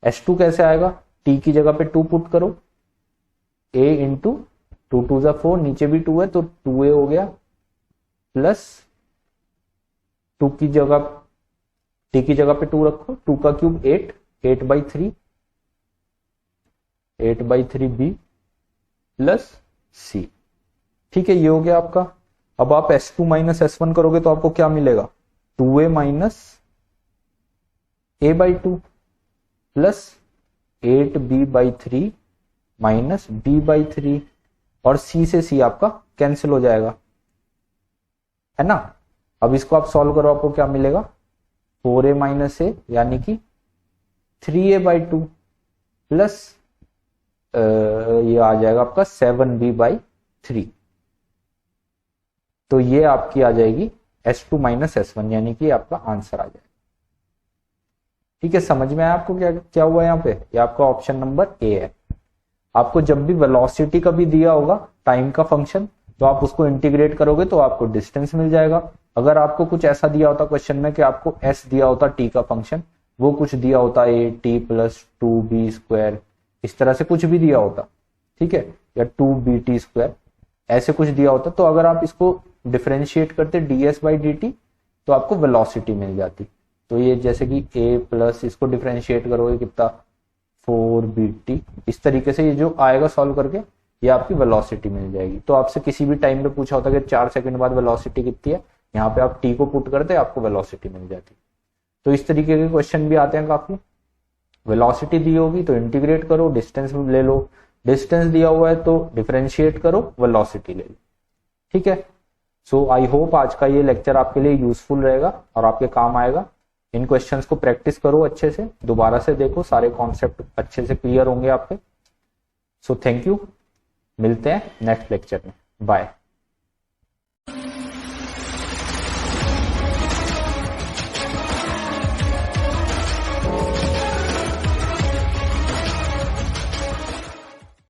S2 कैसे आएगा, t की जगह पे 2 पुट करो, a इंटू 2 2 जा 4, नीचे भी 2 है तो 2a हो गया, प्लस 2 की जगह t की जगह पे 2 रखो, 2 का क्यूब 8, 8/3 b प्लस c। ठीक है, ये हो गया आपका। अब आप S2 माइनस S1 करोगे तो आपको क्या मिलेगा, 2a minus a/2 plus 8b/3 minus b/3, और c से c आपका कैंसिल हो जाएगा, है ना। अब इसको आप सॉल्व करो, आपको क्या मिलेगा, 4a माइनस a यानी कि 3a/2 प्लस ये आ जाएगा आपका 7b/3। तो ये आपकी आ जाएगी S2 माइनस S1 यानी कि आपका आंसर आ जाएगा। ठीक है, समझ में आया आपको क्या क्या हुआ यहाँ पे, ये आपका ऑप्शन नंबर ए है। आपको जब भी वेलोसिटी का भी दिया होगा टाइम का फंक्शन तो आप उसको इंटीग्रेट करोगे तो आपको डिस्टेंस मिल जाएगा। अगर आपको कुछ ऐसा दिया होता क्वेश्चन में कि आपको s दिया होता t का फंक्शन, वो कुछ दिया होता a t plus 2b square, इस तरह से कुछ भी दिया होता, ठीक है, या 2bt स्क्वायर ऐसे कुछ दिया होता, तो अगर आप इसको डिफरेंशिएट करते ds/dt तो आपको वेलोसिटी मिल जाती। तो ये जैसे कि a प्लस इसको डिफरेंशिएट करोगे कितना 4bt, इस तरीके से ये जो आएगा सॉल्व करके ये आपकी वेलोसिटी मिल जाएगी। तो आपसे किसी भी टाइम पे पूछा होता कि 4 सेकंड बाद वेलोसिटी कितनी है, यहाँ पे आप t को पुट करते आपको वेलोसिटी मिल जाती। तो इस तरीके के क्वेश्चन भी आते हैं काफी। वेलोसिटी दी होगी तो इंटीग्रेट करो, डिस्टेंस ले लो, डिस्टेंस दिया हुआ है तो डिफरेंशिएट करो, वेलोसिटी ले लो। ठीक है, सो आई होप आज का ये लेक्चर आपके लिए यूजफुल रहेगा और आपके काम आएगा। इन क्वेश्चंस को प्रैक्टिस करो अच्छे से, दोबारा से देखो, सारे कॉन्सेप्ट अच्छे से क्लियर होंगे आपके। सो थैंक यू, मिलते हैं नेक्स्ट लेक्चर में, बाय।